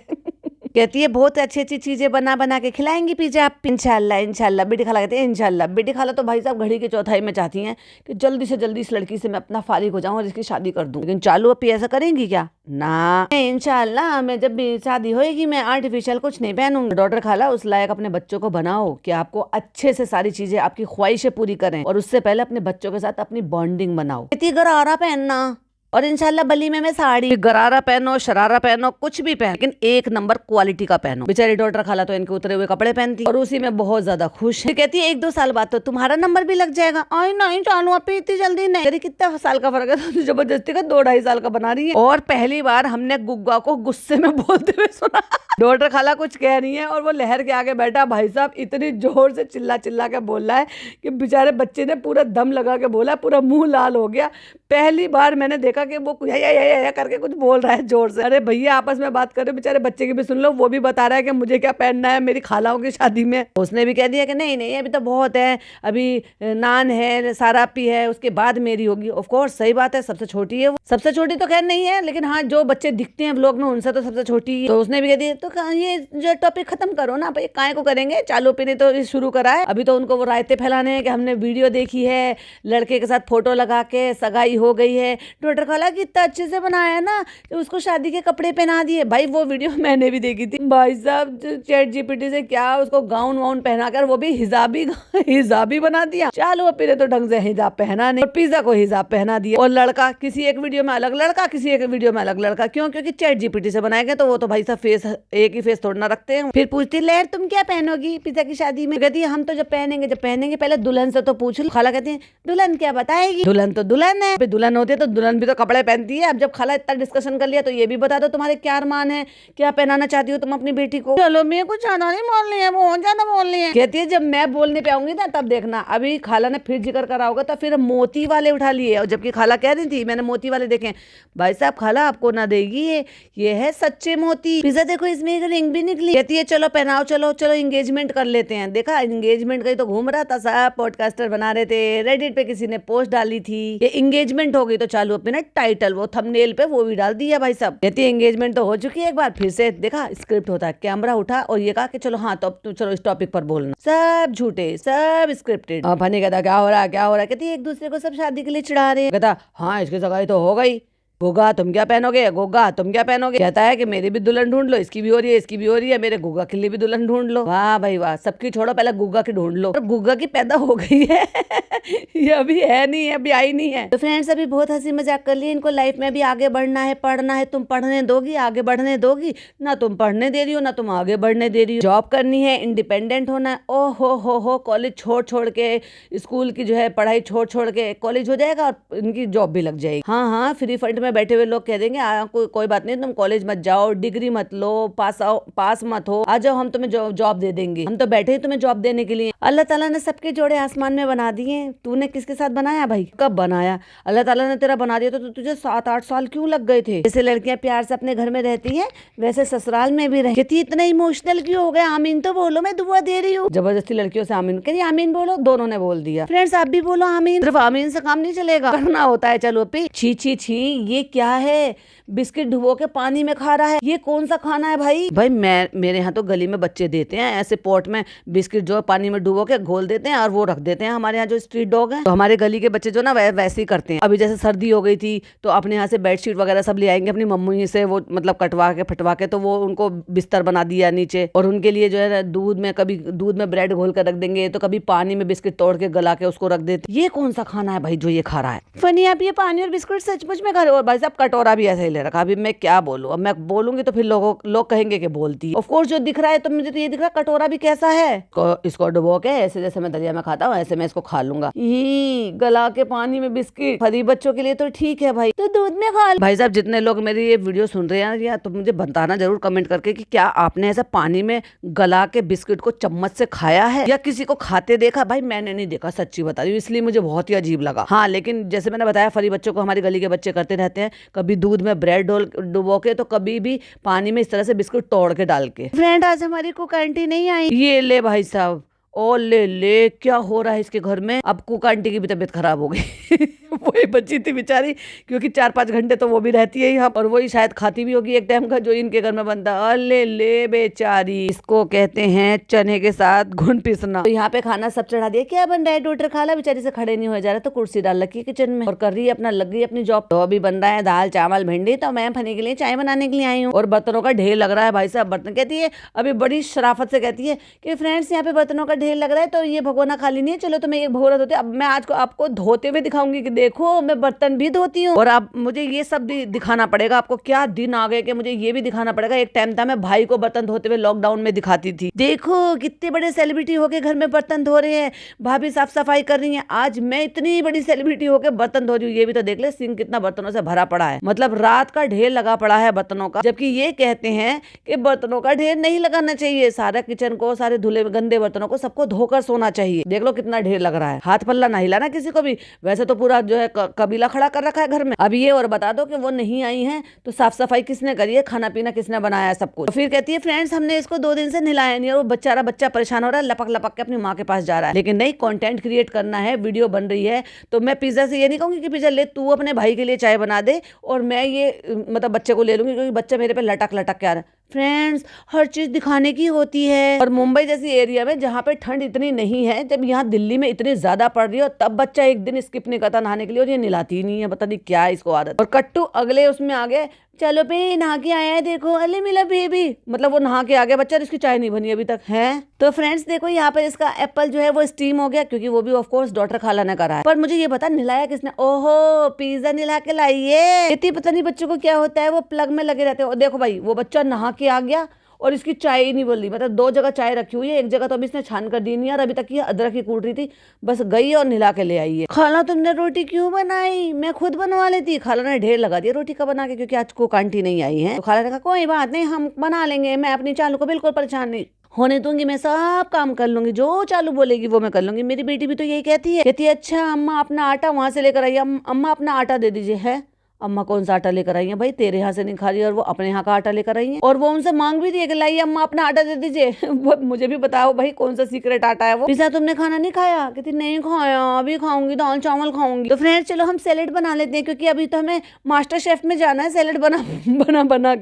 कहती है बहुत अच्छी अच्छी चीजें बना के खिलाएंगी पिज्जा आप, इंशाल्लाह इंशाल्लाह। बेटी खाला कहती है इंशाल्लाह। बेटी खाला तो भाई साहब घड़ी के चौथाई में चाहती हैं कि जल्दी से जल्दी इस लड़की से मैं अपना फारिग हो जाऊं और इसकी शादी कर दूं। लेकिन चालू अपी ऐसा करेंगी क्या, ना इंशाल्लाह मैं जब भी शादी होएगी मैं आर्टिफिशियल कुछ नहीं पहनूंगी। डॉक्टर खाला उस लायक अपने बच्चों को बनाओ कि आपको अच्छे से सारी चीजें, आपकी ख्वाहिशें पूरी करें, और उससे पहले अपने बच्चों के साथ अपनी बॉन्डिंग बनाओ। इतनी गरारा पहनना और इंशाल्लाह बली में मैं साड़ी, गरारा पहनो, शरारा पहनो, कुछ भी पहनो, लेकिन एक नंबर क्वालिटी का पहनो। बेचारी डॉक्टर खाला तो इनके उतरे हुए कपड़े पहनती और उसी में बहुत ज्यादा खुश है। कहती है 1-2 साल बाद तो तुम्हारा नंबर भी लग जाएगा। आई नहीं चालू आप इतनी जल्दी नहीं, अरे कितना साल का फर्क है, तो जबरदस्ती का 2-2.5 साल का बना रही है। और पहली बार हमने गुग्गा को गुस्से में बोलते हुए सुना। डॉक्टर खाला कुछ कह रही है और वो लहर के आगे बैठा भाई साहब इतनी जोर से चिल्ला के बोल रहा है कि बेचारे बच्चे ने पूरा दम लगा के बोला, पूरा मुंह लाल हो गया। पहली बार मैंने देखा कि वो या करके कुछ बोल रहा है जोर से। अरे भैया आपस में बात कर रहे हो, बेचारे बच्चे की भी सुन लो, वो भी बता रहा है कि मुझे क्या पहनना है मेरी खालाओं की शादी में। उसने भी कह दिया कि नहीं अभी तो बहुत है, अभी नान है, सारा पी है, उसके बाद मेरी होगी। ऑफ कोर्स सही बात है, सबसे छोटी है वो, सबसे छोटी तो खैर नहीं है, लेकिन हाँ जो बच्चे दिखते हैं व्लॉग में उनसे तो सबसे छोटी है। तो उसने भी कह दिया तो ये जो टॉपिक खत्म करो ना भाई, काय को करेंगे, चालू पीने तो शुरू करा है। अभी तो उनको वो रायते फैलाने हैं कि हमने वीडियो देखी है, लड़के के साथ फोटो लगा के सगाई हो गई है। डॉक्टर खाला कितना अच्छे से बनाया ना, तो उसको शादी के कपड़े पहना दिए। भाई वो वीडियो मैंने भी देखी थी। भाई साहब चैट जीपीटी से क्या उसको गाउन वाउन पहना कर, वो भी हिजाबी बना दिया। चलो फिर तो ढंग से हिजाब पहना नहीं, और पिज्जा को हिजाब पहना दिया। और लड़का किसी एक वीडियो में अलग लड़का, किसी एक वीडियो में अलग लड़का। क्यों? क्योंकि चैट जीपीटी से बनाए गए, तो वो तो भाई साहब फेस एक ही फेस थोड़ा ना रखते हैं। फिर पूछती लहर तुम क्या पहनोगी पिज्जा की शादी में? कहती है हम तो जब पहनेंगे पहले दुल्हन से तो पूछ लो। खाला कहती है दुल्हन क्या बताएगी, दुल्हन तो दुल्हन है। दुल्हन होती है तो दुल्हन भी तो कपड़े पहनती है। अब जब खाला इतना डिस्कशन कर लिया तो ये भी बता दो तुम्हारे क्या अरमान है, क्या पहनाना चाहती हो तुम अपनी बेटी को। चलो मेरे को ज्यादा नहीं बोलनी है, बहुत ज्यादा बोलनी है। कहती है जब मैं बोलने पे आऊंगी ना तब देखना। अभी खाला ने फिर जिक्र करा होगा तो फिर मोती वाले उठा लिए, और जबकि खाला कह रही थी मैंने मोती वाले देखे। भाई साहब खाला आपको ना देगी ये है सच्चे मोती। पिज्जा देखो इसमें एक रिंग भी निकली। कहती है चलो पहनाओ, चलो चलो एंगेजमेंट कर लेते हैं। देखा एंगेजमेंट का तो घूम रहा था, सब पॉडकास्टर बना रहे थे। रेडिट पे किसी ने पोस्ट डाली थी ये एंगेजमेंट हो गई, तो चालू अपने ना टाइटल वो थंबनेल पे वो भी डाल दिया। भाई साहब कहती है एंगेजमेंट तो हो चुकी है एक बार। फिर से देखा स्क्रिप्ट होता है, कैमरा उठा और ये कहा कि चलो हाँ तो अब चलो इस टॉपिक पर बोलना। सब झूठे, सब स्क्रिप्टेड। फनी कहता क्या हो रहा है क्या हो रहा है? कहती है एक दूसरे को सब शादी के लिए चिढ़ा रहे हैं। कहता हाँ इसकी सगाई तो हो गई, गोगा तुम क्या पहनोगे, गोगा तुम क्या पहनोगे? कहता है कि मेरी भी दुल्हन ढूंढ लो, इसकी भी हो रही है, इसकी भी हो रही है, मेरे गुग्गा के लिए भी दुल्हन ढूंढ लो। वाह भाई वाह, सबकी छोड़ो पहले गुग्गा की ढूंढ लो। और गुग्गा की पैदा हो गई है ये अभी है नहीं है, अभी आई नहीं है। तो फ्रेंड्स अभी बहुत हंसी मजाक कर लिए। इनको लाइफ में भी आगे बढ़ना है, पढ़ना है। तुम पढ़ने दोगी, आगे बढ़ने दोगी ना? तुम पढ़ने दे रही हो ना तुम आगे बढ़ने दे रही हो। जॉब करनी है, इंडिपेंडेंट होना है। ओ हो कॉलेज छोड़ के, स्कूल की जो है पढ़ाई छोड़ के कॉलेज हो जाएगा और इनकी जॉब भी लग जाएगी। हाँ फ्री फंड में बैठे हुए लोग कह देंगे कोई बात नहीं, तुम कॉलेज मत जाओ, डिग्री मत लो, पास मत हो, आ जाओ हम तुम्हें जॉब दे देंगे। हम तो बैठे ही तुम्हें जॉब देने के लिए। अल्लाह ताला ने सबके जोड़े आसमान में बना दिए। तूने किसके साथ बनाया भाई? कब बनाया? अल्लाह ताला ने तेरा बना दिया तो तुझे 7-8 साल क्यों लग गए थे? जैसे लड़कियां प्यार से अपने घर में रहती है वैसे ससुराल में भी रहती। इतना इमोशनल क्यों हो गए? आमीन तो बोलो, मैं दुआ दे रही हूँ। जबरदस्ती लड़कियों से आमीन कह रही, आमीन बोलो। दोनों ने बोल दिया। फ्रेंड्स आप भी बोलो आमीन। सिर्फ आमीन से काम नहीं चलेगा, करना होता है। चलो पे छी ये क्या है? बिस्किट डुबो के पानी में खा रहा है, ये कौन सा खाना है भाई? मेरे यहाँ तो गली में बच्चे देते हैं ऐसे पॉट में बिस्किट जो पानी में डुबो के घोल देते हैं और वो रख देते हैं। हमारे यहाँ जो स्ट्रीट डॉग है तो हमारे गली के बच्चे जो ना वैसे ही करते हैं। अभी जैसे सर्दी हो गई थी तो अपने यहाँ से बेडशीट वगैरह सब ले आएंगे अपनी मम्मी से, वो मतलब कटवा के फटवा के, तो वो उनको बिस्तर बना दिया नीचे। और उनके लिए जो है कभी दूध में ब्रेड घोल कर रख देंगे, तो कभी पानी में बिस्किट तोड़ के गला के उसको रख देते। ये कौन सा खाना है भाई जो ये खा रहा है? फनी आप ये पानी और बिस्किट सचमुच में खा रहे हो? और भाई साहब कटोरा भी ऐसे ही ले रखा। अभी मैं क्या बोलूं? अब मैं बोलूंगी तो फिर लोग कहेंगे कि बोलती है। ऑफ कोर्स जो दिख रहा है तो मुझे तो ये दिख रहा है कटोरा भी कैसा है। इसको डुबो के ऐसे जैसे मैं दलिया में खाता हूँ ऐसे मैं इसको खा लूंगा। गला के पानी में बिस्किट फरी बच्चों के लिए तो ठीक है भाई, तो दूध में खा। भाई साहब जितने लोग मेरी ये वीडियो सुन रहे हैं या तो मुझे बताना जरूर कमेंट करके कि क्या आपने ऐसा पानी में गला के बिस्किट को चम्मच से खाया है या किसी को खाते देखा? भाई मैंने नहीं देखा, सच्ची बता रही हूँ, इसलिए मुझे बहुत ही अजीब लगा। हाँ लेकिन जैसे मैंने बताया फरी बच्चों को हमारी गली के बच्चे करते रहते हैं, कभी दूध में ब्रेड डुबो के तो कभी भी पानी में इस तरह से बिस्कुट तोड़ के डाल के। फ्रेंड आज हमारी कुक आंटी नहीं आई। ये ले भाई साहब, ओ ले क्या हो रहा है इसके घर में? अब कुक आंटी की भी तबीयत खराब हो गई वही बची थी बेचारी, क्योंकि 4-5 घंटे तो वो भी रहती है यहाँ, और वही शायद खाती भी होगी एक टाइम का जो इनके घर में बनता है। अले ले बेचारी, इसको कहते हैं चने के साथ घुन पीसना। तो यहाँ पे खाना सब चढ़ा दिया। क्या बन रहा है? डॉक्टर खाला बेचारी से खड़े नहीं हो जा रहा, तो कुर्सी डाल रखी है किचन में और कर रही है अपना, लग गई अपनी जॉब। तो अभी बन रहा है दाल चावल भिंडी, तो मैं फनी के लिए चाय बनाने के लिए आई हूँ और बर्तनों का ढेर लग रहा है। भाई साहब बर्तन, कहती है अभी बड़ी शराफत से कहती है कि फ्रेंड्स यहाँ पे बर्तनों का ढेर लग रहा है तो ये भगोना खाली नहीं है, चलो तो मैं एक भगोना धोती। अब मैं आज को आपको धोते हुए दिखाऊंगी कि देखो मैं बर्तन भी धोती हूँ। और अब मुझे ये सब दिखाना पड़ेगा आपको। क्या दिन आ गए कि मुझे ये भी दिखाना पड़ेगा। एक टाइम था मैं भाई को बर्तन धोते हुए लॉकडाउन में दिखाती थी, देखो कितने बड़े सेलिब्रिटी होके घर में बर्तन धो रहे हैं, भाभी साफ सफाई कर रही है। आज मैं इतनी बड़ी सेलिब्रिटी होके बर्तन धो रही हूँ। ये भी तो देख ले, सिंक कितना बर्तनों से भरा पड़ा है, मतलब रात का ढेर लगा पड़ा है बर्तनों का। जबकि ये कहते हैं कि बर्तनों का ढेर नहीं लगाना चाहिए, सारा किचन को, सारे धुले गंदे बर्तनों को सबको धोकर सोना चाहिए। देख लो कितना ढेर लग रहा है, हाथ पल्ला ना हिलाना किसी को भी। वैसे तो पूरा जो है कबीला खड़ा कर रखा है घर में। अब ये और बता दो कि वो नहीं आई हैं तो साफ सफाई किसने करी है, खाना पीना किसने बनाया है, सब कुछ। तो फिर कहती है फ्रेंड्स हमने इसको 2 दिन से नहलाया नहीं और वो बच्चा परेशान हो रहा है, लपक लपक के अपनी माँ के पास जा रहा है। लेकिन नहीं, कंटेंट क्रिएट करना है, वीडियो बन रही है। तो मैं पिज्जा से ये नहीं कहूंगी कि पिज्जा ले तू अपने भाई के लिए चाय बना दे और मैं ये मतलब बच्चे को ले लूंगी, क्योंकि बच्चा मेरे पे लटक के आ रहा है। फ्रेंड्स हर चीज दिखाने की होती है। और मुंबई जैसी एरिया में जहाँ पे ठंड इतनी नहीं है, जब यहाँ दिल्ली में इतनी ज्यादा पड़ रही है, तब बच्चा एक दिन स्किप नहीं करता नहाने के लिए। के लिए और ये नहलाती ही नहीं है, पता नहीं क्या है इसको आदत। और कट्टू अगले उसमें आ गए, चलो बे नहा के आया है देखो, अले मिला बेबी, मतलब वो नहा के आ गया बच्चा, इसकी चाय नहीं बनी अभी तक है। तो फ्रेंड्स देखो यहाँ पर इसका एप्पल जो है वो स्टीम हो गया, क्योंकि वो भी ऑफ कोर्स डॉक्टर खाला ने करा है। पर मुझे ये बता नहलाया किसने? ओहो पिज्जा नहला के लाई है। इतनी पता नहीं बच्चों को क्या होता है, वो प्लग में लगे रहते हैं। और देखो भाई वो बच्चा नहा के आ गया और इसकी चाय ही नहीं बोल रही, मतलब 2 जगह चाय रखी हुई है, एक जगह तो अभी इसने छान कर दी नहीं यार, अभी तक ये अदरक ही कूट रही थी, बस गई और नहला के ले आई है। खाला तुमने रोटी क्यों बनाई? मैं खुद बनवा लेती। खाला ने ढेर लगा दिया रोटी का बना के, क्योंकि आज कुक आंटी नहीं आई है। तो खाला ने कहा कोई बात नहीं हम बना लेंगे, मैं अपनी चालू को बिल्कुल परेशान नहीं होने दूंगी, मैं सब काम कर लूंगी, जो चालू बोलेगी वो मैं कर लूंगी। मेरी बेटी भी तो यही कहती है अच्छा अम्मा अपना आटा वहां से लेकर आई, अम्मा अपना आटा दे दीजिए। है अम्मा कौन सा आटा लेकर आई है भाई? तेरे यहाँ से नहीं खा रही है और वो अपने यहाँ का आटा लेकर आई है, और वो उनसे मांग भी रही है कि लाइए अम्मा अपना आटा दे दीजिए। वो मुझे भी बताओ भाई कौन सा सीक्रेट आटा है वो? पिसा तुमने खाना नहीं खाया? कहती नहीं खाया, अभी खाऊंगी, दाल चावल खाऊंगी। तो फ्रेंड्स चलो हम सैलेड बना लेते हैं, क्योंकि अभी तो हमें मास्टर शेफ में जाना है, सैलेड बना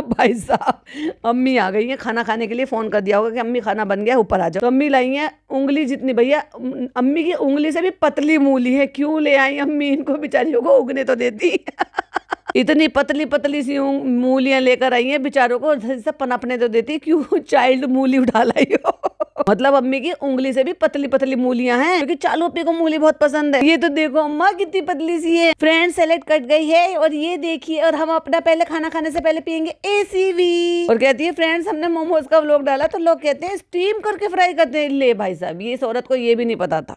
भाई साहब अम्मी आ गई है खाना खाने के लिए, फोन कर दिया होगा कि अम्मी खाना बन गया ऊपर आ जाओ। तो अम्मी लाई है उंगली जितनी, भैया अम्मी की उंगली से भी पतली मूली है। क्यों ले आई अम्मी? इनको बेचारियों को उगने तो देती। इतनी पतली पतली सी मूलियां लेकर आई हैं, बेचारों को सब पनपने तो देती, क्यों चाइल्ड मूली उठा लाई हो। मतलब अम्मी की उंगली से भी पतली पतली मूलियां हैं, क्योंकि चालू अप्पी को मूली बहुत पसंद है। ये तो देखो अम्मा कितनी पतली सी है। फ्रेंड सैलेड कट गई है और ये देखिए, और हम अपना पहले खाना खाने से पहले पियेंगे ACV। और कहती है फ्रेंड्स हमने मोमोज का व्लॉग डाला तो लोग कहते हैं स्टीम करके फ्राई करते हैं। ले भाई साहब ये इस औरत को ये भी नहीं पता था,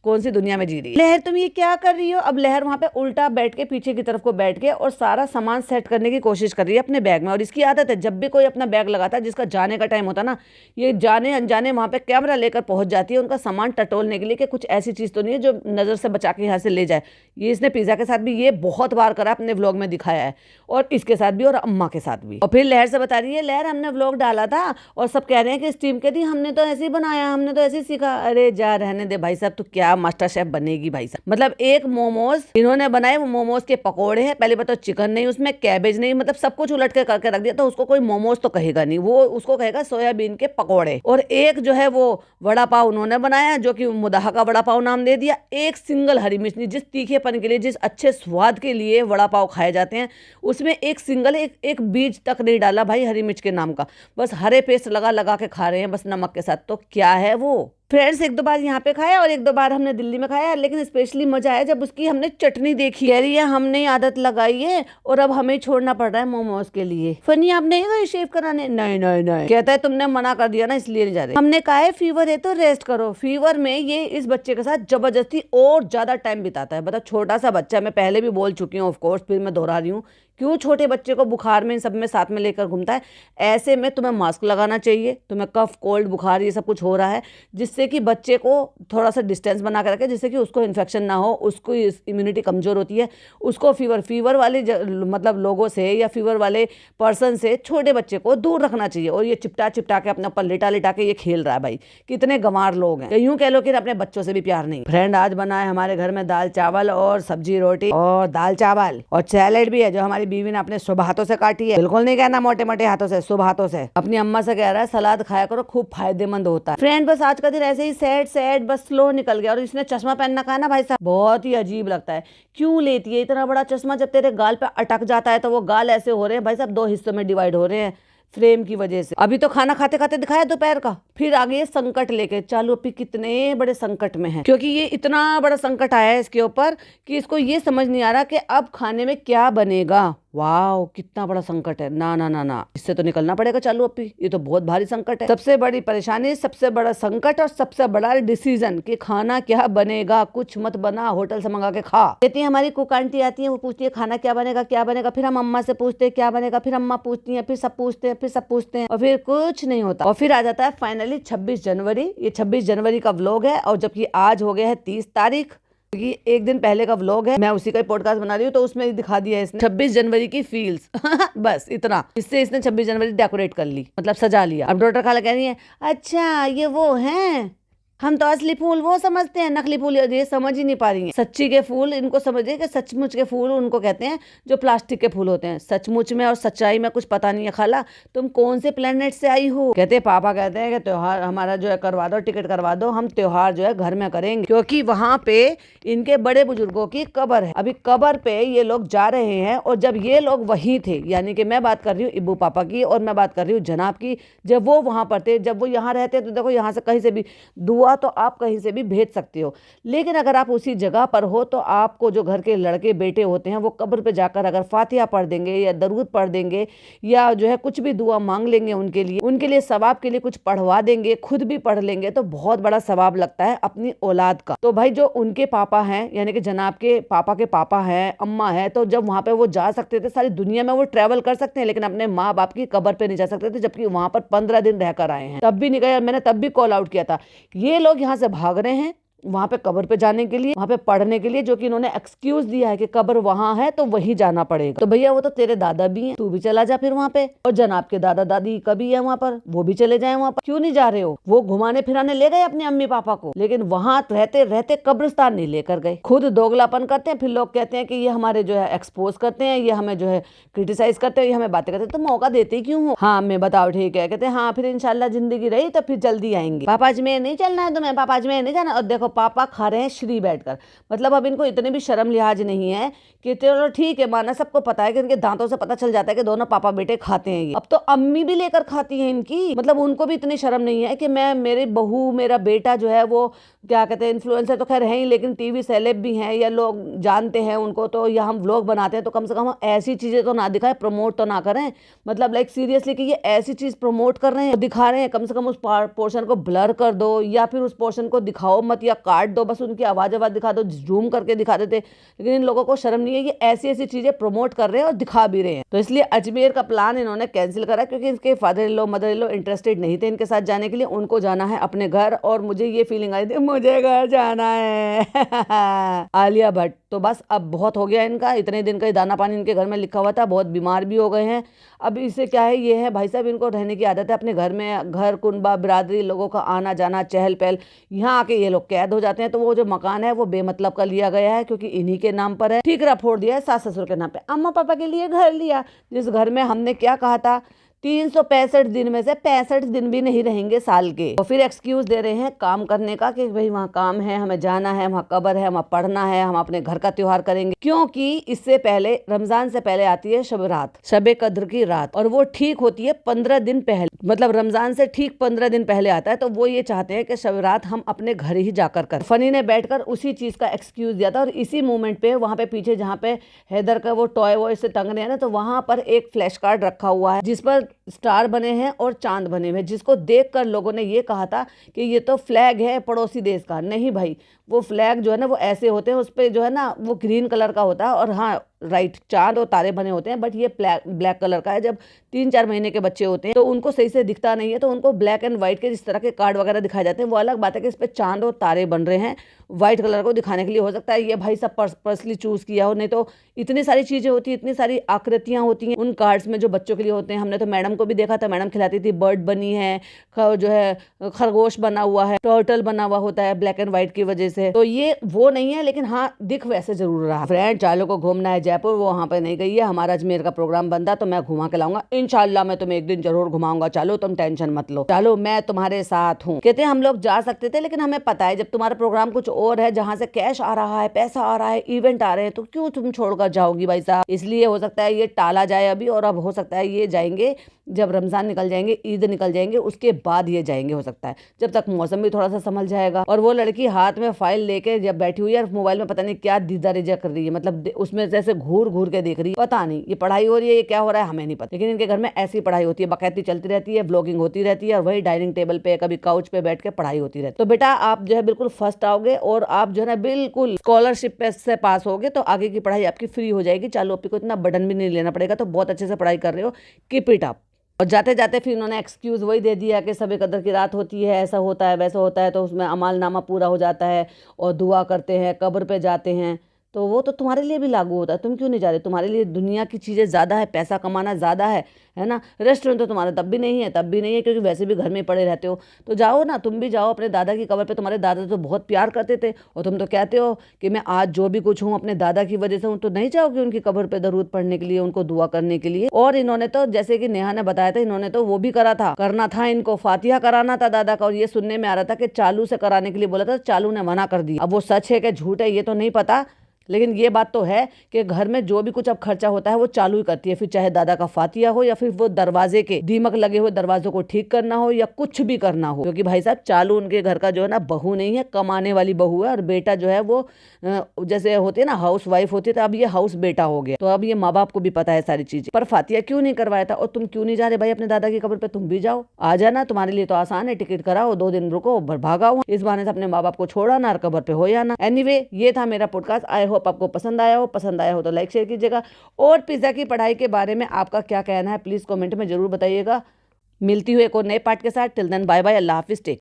कौन सी दुनिया में जी रही है। लहर तुम ये क्या कर रही हो? अब लहर वहां पे उल्टा बैठ के पीछे की तरफ को बैठ के और सारा सामान सेट करने की कोशिश कर रही है अपने बैग में। और इसकी आदत है जब भी कोई अपना बैग लगाता है, जिसका जाने का टाइम होता है ना, ये जाने अनजाने वहां पे कैमरा लेकर पहुंच जाती है उनका सामान टटोलने के लिए, कि कुछ ऐसी चीज तो नहीं है जो नजर से बचा के यहाँ से ले जाए। ये इसने पिज्जा के साथ भी ये बहुत बार करा, अपने व्लॉग में दिखाया है, और इसके साथ भी और अम्मा के साथ भी। और फिर लहर से बता रही है लहर हमने व्लॉग डाला था और सब कह रहे हैं कि स्टीम के दी, हमने तो ऐसे ही बनाया, हमने तो ऐसे ही सीखा। अरे जा रहने दे भाई साहब, तू क्या मास्टर शेफ बनेगी भाई साहब। मतलब एक मोमोज इन्होंने बनाए, वो मोमोज के पकोड़े हैं, पहले बताओ चिकन नहीं उसमें, कैबेज नहीं, मतलब सब कुछ उलट के करके रख दिया, तो उसको कोई मोमोज तो कहेगा नहीं, वो उसको कहेगा सोयाबीन के पकोड़े। और एक जो है वो वड़ा पाव उन्होंने बनाया, जो कि मुदाहा का वड़ा पाव नाम दे दिया। एक सिंगल हरी मिर्च नहीं, जिस तीखेपन के लिए, जिस अच्छे स्वाद के लिए वड़ा पाव खाए जाते हैं, उसमें एक सिंगल एक बीज तक नहीं डाला भाई हरी मिर्च के नाम का, बस हरे पेस्ट लगा लगा के खा रहे हैं बस नमक के साथ। तो क्या है वो फ्रेंड्स, 1-2 बार यहाँ पे खाया और 1-2 बार हमने दिल्ली में खाया, लेकिन स्पेशली मजा आया जब उसकी हमने चटनी देखी। कह रही है हमने आदत लगाई है और अब हमें छोड़ना पड़ रहा है मोमोज के लिए। फनी आप नहीं गए शेव कराने? नहीं नहीं नहीं, कहता है तुमने मना कर दिया ना इसलिए नहीं जा रहे। हमने कहा है फीवर है तो रेस्ट करो। फीवर में ये इस बच्चे के साथ जबरदस्ती और ज्यादा टाइम बिताता है। मतलब छोटा सा बच्चा, मैं पहले भी बोल चुकी हूँ ऑफकोर्स, फिर मैं दोहरा रही हूँ, क्यों छोटे बच्चे को बुखार में इन सब में साथ में लेकर घूमता है। ऐसे में तुम्हें मास्क लगाना चाहिए, तुम्हें कफ कोल्ड बुखार ये सब कुछ हो रहा है, जिससे कि बच्चे को थोड़ा सा डिस्टेंस बना के रखे, जिससे कि उसको इन्फेक्शन ना हो, उसको इम्यूनिटी कमजोर होती है, उसको फीवर वाले मतलब लोगों से या फीवर वाले पर्सन से छोटे बच्चे को दूर रखना चाहिए। और ये चिपटा चिपटा के अपने ऊपर लिटा लिटा के ये खेल रहा है भाई, कितने गंवार लोग हैं। यूं कह लो कि अपने बच्चों से भी प्यार नहीं। फ्रेंड आज बना है हमारे घर में दाल चावल और सब्जी रोटी और दाल चावल और सैलेड भी है, जो हमारी बीवी ने अपने शुभ हाथों से काटी है। बिल्कुल नहीं कहना मोटे मोटे हाथों से, शुभ हाथों से। अपनी अम्मा से कह रहा है सलाद खाया करो, खूब फायदेमंद होता है। फ्रेंड बस आज का दिन ऐसे ही सैड बस स्लो निकल गया। और इसने चश्मा पहनना कहा ना भाई साहब, बहुत ही अजीब लगता है। क्यों लेती है इतना बड़ा चश्मा? जब तेरे गाल पे अटक जाता है तो वो गाल ऐसे हो रहे हैं भाई साहब, 2 हिस्सों में डिवाइड हो रहे हैं फ्रेम की वजह से। अभी तो खाना खाते खाते दिखाया दोपहर का, फिर आ गई संकट लेके। चालू अप्पी कितने बड़े संकट में है, क्योंकि ये इतना बड़ा संकट आया है इसके ऊपर कि इसको ये समझ नहीं आ रहा कि अब खाने में क्या बनेगा। वाह कितना बड़ा संकट है। ना ना ना ना, इससे तो निकलना पड़ेगा चालू अप्पी, ये तो बहुत भारी संकट है। सबसे बड़ी परेशानी, सबसे बड़ा संकट और सबसे बड़ा डिसीजन कि खाना क्या बनेगा। कुछ मत बना, होटल से मंगा के खा। कहती है हमारी कुक आंटी आती है, वो पूछती है खाना क्या बनेगा क्या बनेगा, फिर हम अम्मा से पूछते हैं क्या बनेगा, फिर अम्मा पूछती है, फिर सब पूछते हैं, फिर सब पूछते हैं, और फिर कुछ नहीं होता। और फिर आ जाता है फाइनली 26 जनवरी। ये 26 जनवरी का व्लॉग है, और जबकि आज हो गया है 30 तारीख, क्योंकि एक दिन पहले का व्लॉग है, मैं उसी का पॉडकास्ट बना रही हूँ, तो उसमें दिखा दिया है इसने 26 जनवरी की फील्स। बस इतना, इससे इसने 26 जनवरी डेकोरेट कर ली, मतलब सजा लिया। अब डॉक्टर खाला कह रही है अच्छा ये वो हैं हम तो असली फूल वो समझते हैं, नकली फूल ये समझ ही नहीं पा रही हैं। सच्ची के फूल इनको समझिए कि सचमुच के फूल उनको कहते हैं जो प्लास्टिक के फूल होते हैं। सचमुच में और सच्चाई में कुछ पता नहीं है। खाला तुम कौन से प्लेनेट से आई हो? कहते पापा कहते हैं कि त्योहार हमारा जो है करवा दो, टिकट करवा दो, हम त्योहार जो है घर में करेंगे, क्योंकि वहां पे इनके बड़े बुजुर्गों की कब्र है। अभी कब्र पे ये लोग जा रहे हैं, और जब ये लोग वहीं थे, यानी कि मैं बात कर रही हूँ इब्बू पापा की और मैं बात कर रही हूँ जनाब की, जब वो वहां पर थे, जब वो यहाँ रहते तो देखो यहाँ से कहीं से भी दुआ तो आप कहीं से भी भेज सकते हो, लेकिन अगर आप उसी जगह पर हो तो आपको जो घर के लड़के बेटे होते हैं वो कब्र पे जाकर अगर फातिहा पढ़ देंगे या दरूद पढ़ देंगे या जो है कुछ भी दुआ मांग लेंगे उनके लिए सवाब के लिए कुछ पढ़वा देंगे, खुद भी पढ़ लेंगे तो बहुत बड़ा सवाब लगता है अपनी औलाद का। तो भाई जो उनके पापा हैं, यानी कि जनाब के पापा हैं, अम्मा है, तो जब वहां पे वो जा सकते थे, सारी दुनिया में वो ट्रैवल कर सकते हैं, लेकिन अपने माँ बाप की कब्र पे नहीं जा सकते थे, जबकि वहां पर 15 दिन रहकर आए हैं। तब भी नहीं गए, मैंने तब भी कॉल आउट किया था। ये लोग यहाँ से भाग रहे हैं वहां पे कब्र पे जाने के लिए, वहां पे पढ़ने के लिए, जो कि इन्होंने एक्सक्यूज दिया है कि कब्र वहां है तो वहीं जाना पड़ेगा। तो भैया वो तो तेरे दादा भी हैं, तू भी चला जा फिर वहां पे, और जनाब के दादा दादी कभी है वहां पर, वो भी चले जाए वहां पर। क्यों नहीं जा रहे हो? वो घुमाने फिराने ले गए अपने अम्मी पापा को, लेकिन वहां रहते रहते कब्रिस्तान नहीं लेकर गए। खुद दोगलापन करते हैं, फिर लोग कहते हैं कि ये हमारे जो है एक्सपोज करते हैं, ये हमें जो है क्रिटिसाइज करते हैं, ये हमें बातें करते हैं। तो मौका देते ही क्यों हो? हाँ मैं बताओ ठीक है। कहते हैं हाँ फिर इंशाल्लाह जिंदगी रही तो फिर जल्दी आएंगे। पापा अजमेर नहीं चलना है तुम्हें? पापा अजमेर नहीं जाना? और देखो पापा खा रहे हैं श्री बैठकर, मतलब अब इनको इतने भी शर्म लिहाज नहीं है कि चलो ठीक है, माना सबको पता है कि इनके दांतों से पता चल जाता है कि दोनों पापा बेटे खाते हैं। ये अब तो अम्मी भी लेकर खाती हैं इनकी, मतलब उनको भी इतनी शर्म नहीं है कि मैं मेरी बहू मेरा बेटा जो है वो क्या कहते हैं इन्फ्लुएंसर तो खैर है ही, लेकिन टीवी सेलेब भी हैं या लोग जानते हैं उनको, तो या हम व्लॉग बनाते हैं तो कम से कम ऐसी चीजें तो ना दिखाएं, प्रमोट तो ना करें, मतलब लाइक सीरियसली कि ये ऐसी चीज प्रमोट कर रहे हैं दिखा रहे हैं, कम से कम उस पोर्शन को ब्लर कर दो या फिर उस पोर्शन को दिखाओ मत या काट दो, बस उनकी आवाज दिखा दो, जूम करके दिखा देते। लेकिन इन लोगों को शर्म नहीं है, ये ऐसी ऐसी चीजें प्रमोट कर रहे हैं और दिखा भी रहे हैं। तो इसलिए अजमेर का प्लान इन्होंने कैंसिल करा, क्योंकि इसके father in low mother in low interested नहीं थे इनके साथ जाने के लिए, उनको जाना है अपने घर। और मुझे ये फीलिंग आई थी मुझे घर जाना है आलिया भट्ट। तो बस अब बहुत हो गया इनका, इतने दिन का दाना पानी इनके घर में लिखा हुआ था, बहुत बीमार भी हो गए हैं। अब इससे क्या है, ये है भाई साहब इनको रहने की आदत है अपने घर में, घर कुनबा बिरादरी लोगों का आना जाना चहल पहल, यहाँ आके ये लोग कैद हो जाते हैं। तो वो जो मकान है वो बेमतलब का लिया गया है, क्योंकि इन्हीं के नाम पर है, ठीकरा फोड़ दिया है सास ससुर के नाम पे, अम्मा पापा के लिए घर लिया, जिस घर में हमने क्या कहा था 365 दिन में से 65 दिन भी नहीं रहेंगे साल के। और फिर एक्सक्यूज दे रहे हैं काम करने का कि भाई वहाँ काम है, हमें जाना है, वहाँ कब्र है, वहाँ पढ़ना है, हम अपने घर का त्योहार करेंगे। क्योंकि इससे पहले रमजान से पहले आती है शब रात, शबे कद्र की रात, और वो ठीक होती है 15 दिन पहले, मतलब रमजान से ठीक 15 दिन पहले आता है। तो वो ये चाहते हैं कि शब रात हम अपने घर ही जाकर कर। फनी ने बैठकर उसी चीज का एक्सक्यूज दिया था, और इसी मोमेंट पे वहाँ पे पीछे जहाँ पे हैदर का वो टॉय वो इससे टंग रहे हैं ना, तो वहां पर एक फ्लैश कार्ड रखा हुआ है जिस पर स्टार बने हैं और चांद बने हुए हैं, जिसको देखकर लोगों ने ये कहा था कि ये तो फ्लैग है पड़ोसी देश का। नहीं भाई, वो फ्लैग जो है ना वो ऐसे होते हैं, उस पर जो है ना वो ग्रीन कलर का होता है, और हाँ राइट चांद और तारे बने होते हैं, बट ये ब्लैक कलर का है। जब 3-4 महीने के बच्चे होते हैं तो उनको सही से दिखता नहीं है, तो उनको ब्लैक एंड व्हाइट के जिस तरह के कार्ड वगैरह दिखाए जाते हैं, वो अलग बात है कि इस पर चांद और तारे बन रहे हैं व्हाइट कलर को दिखाने के लिए। हो सकता है ये भाई सब पर्सनली चूज किया हो, नहीं तो इतनी सारी चीजें होती हैं, इतनी सारी आकृतियां होती हैं उन कार्ड्स में जो बच्चों के लिए होते हैं। हमने तो मैडम को भी देखा था, मैडम खिलाती थी, बर्ड बनी है, जो है खरगोश बना हुआ है, टर्टल बना हुआ होता है ब्लैक एंड व्हाइट की वजह से। तो ये वो नहीं है, लेकिन हाँ दिख वैसे जरूर रहा। फ्रेंड चालों को घूमना है जयपुर, वो वहाँ पे नहीं गई है, हमारा अजमेर का प्रोग्राम बनता तो मैं घुमा के लाऊंगा इंशाल्लाह। मैं तुम्हें एक दिन जरूर घुमाऊंगा, चलो तुम टेंशन मत लो, चलो मैं तुम्हारे साथ हूँ। कहते हैं हम लोग जा सकते थे, लेकिन हमें पता है जब तुम्हारा प्रोग्राम कुछ और है, जहाँ से कैश आ रहा है, पैसा आ रहा है, इवेंट आ रहे हैं, तो क्यों तुम छोड़कर जाओगी भाई साहब। इसलिए हो सकता है ये टाला जाए अभी, और अब हो सकता है ये जाएंगे जब रमजान निकल जाएंगे, ईद निकल जाएंगे, उसके बाद ये जाएंगे हो सकता है, जब तक मौसम भी थोड़ा सा संभल जाएगा। और वो लड़की हाथ में फाइल लेके जब बैठी हुई है, मोबाइल में पता नहीं क्या दीदा रिजा कर रही है, मतलब उसमें जैसे घूर घूर के देख रही है, पता नहीं ये पढ़ाई हो रही है, ये क्या हो रहा है हमें नहीं पता। लेकिन इनके घर में ऐसी पढ़ाई होती है, बाकायदगी चलती रहती है, ब्लॉगिंग होती रहती है, और वही डाइनिंग टेबल पे कभी काउच पे बैठ के पढ़ाई होती रहती है। तो बेटा आप जो है बिल्कुल फर्स्ट आओगे, और आप जो है ना बिल्कुल स्कॉलरशिप से पास होगे, तो आगे की पढ़ाई आपकी फ्री हो जाएगी। चालू आपको इतना बर्डन भी नहीं लेना पड़ेगा, तो बहुत अच्छे से पढ़ाई कर रहे हो, कीप इट अप। और जाते जाते फिर उन्होंने एक्सक्यूज वही दे दिया कि शब कद्र की रात होती है, ऐसा होता है वैसा होता है, तो उसमें अमालनामा पूरा हो जाता है और दुआ करते हैं, कब्र पे जाते हैं। तो वो तो तुम्हारे लिए भी लागू होता है। तुम क्यों नहीं जा रहे? तुम्हारे लिए दुनिया की चीज़ें ज़्यादा है, पैसा कमाना ज़्यादा है ना। रेस्टोरेंट तो तुम्हारा तब भी नहीं है, तब भी नहीं है, क्योंकि वैसे भी घर में पड़े रहते हो। तो जाओ ना, तुम भी जाओ अपने दादा की कब्र पे। तुम्हारे दादा तो बहुत प्यार करते थे और तुम तो कहते हो कि मैं आज जो भी कुछ हूँ अपने दादा की वजह से हूँ। तो नहीं जाओगे उनकी कब्र पे दरूद पढ़ने के लिए, उनको दुआ करने के लिए? और इन्होंने तो, जैसे कि नेहा ने बताया था, इन्होंने तो वो भी करना था इनको, फातिहा कराना था दादा का। और ये सुनने में आ रहा था कि चालू से कराने के लिए बोला था, चालू ने मना कर दिया। अब वो सच है कि झूठ है ये तो नहीं पता, लेकिन ये बात तो है कि घर में जो भी कुछ अब खर्चा होता है वो चालू ही करती है। फिर चाहे दादा का फातिया हो या फिर वो दरवाजे के दीमक लगे हुए दरवाजों को ठीक करना हो या कुछ भी करना हो, क्योंकि भाई साहब चालू उनके घर का जो है ना बहू नहीं है, कमाने वाली बहू है। और बेटा जो है वो जैसे होती है ना हाउस वाइफ होती है, तो अब ये हाउस बेटा हो गया। तो अब ये माँ बाप को भी पता है सारी चीजें। पर फातिया क्यों नहीं करवाया था? और तुम क्यों नहीं जा रहे भाई अपने दादा की कब्र पे? तुम भी जाओ, आ जाना, तुम्हारे लिए तो आसान है। टिकट कराओ, 2 दिन रुको, भागाओ, इस बहाने से अपने माँ बाप को छोड़ा ना और कब्र पे हो जाना। एनीवे, ये था मेरा पॉडकास्ट। आई होप आपको पसंद आया हो तो लाइक शेयर कीजिएगा। और पिज्जा की पढ़ाई के बारे में आपका क्या कहना है प्लीज कमेंट में जरूर बताइएगा। मिलती हूँ एक और नए पार्ट के साथ। टिल देन बाय बाय, अल्लाह हाफिज, टेक।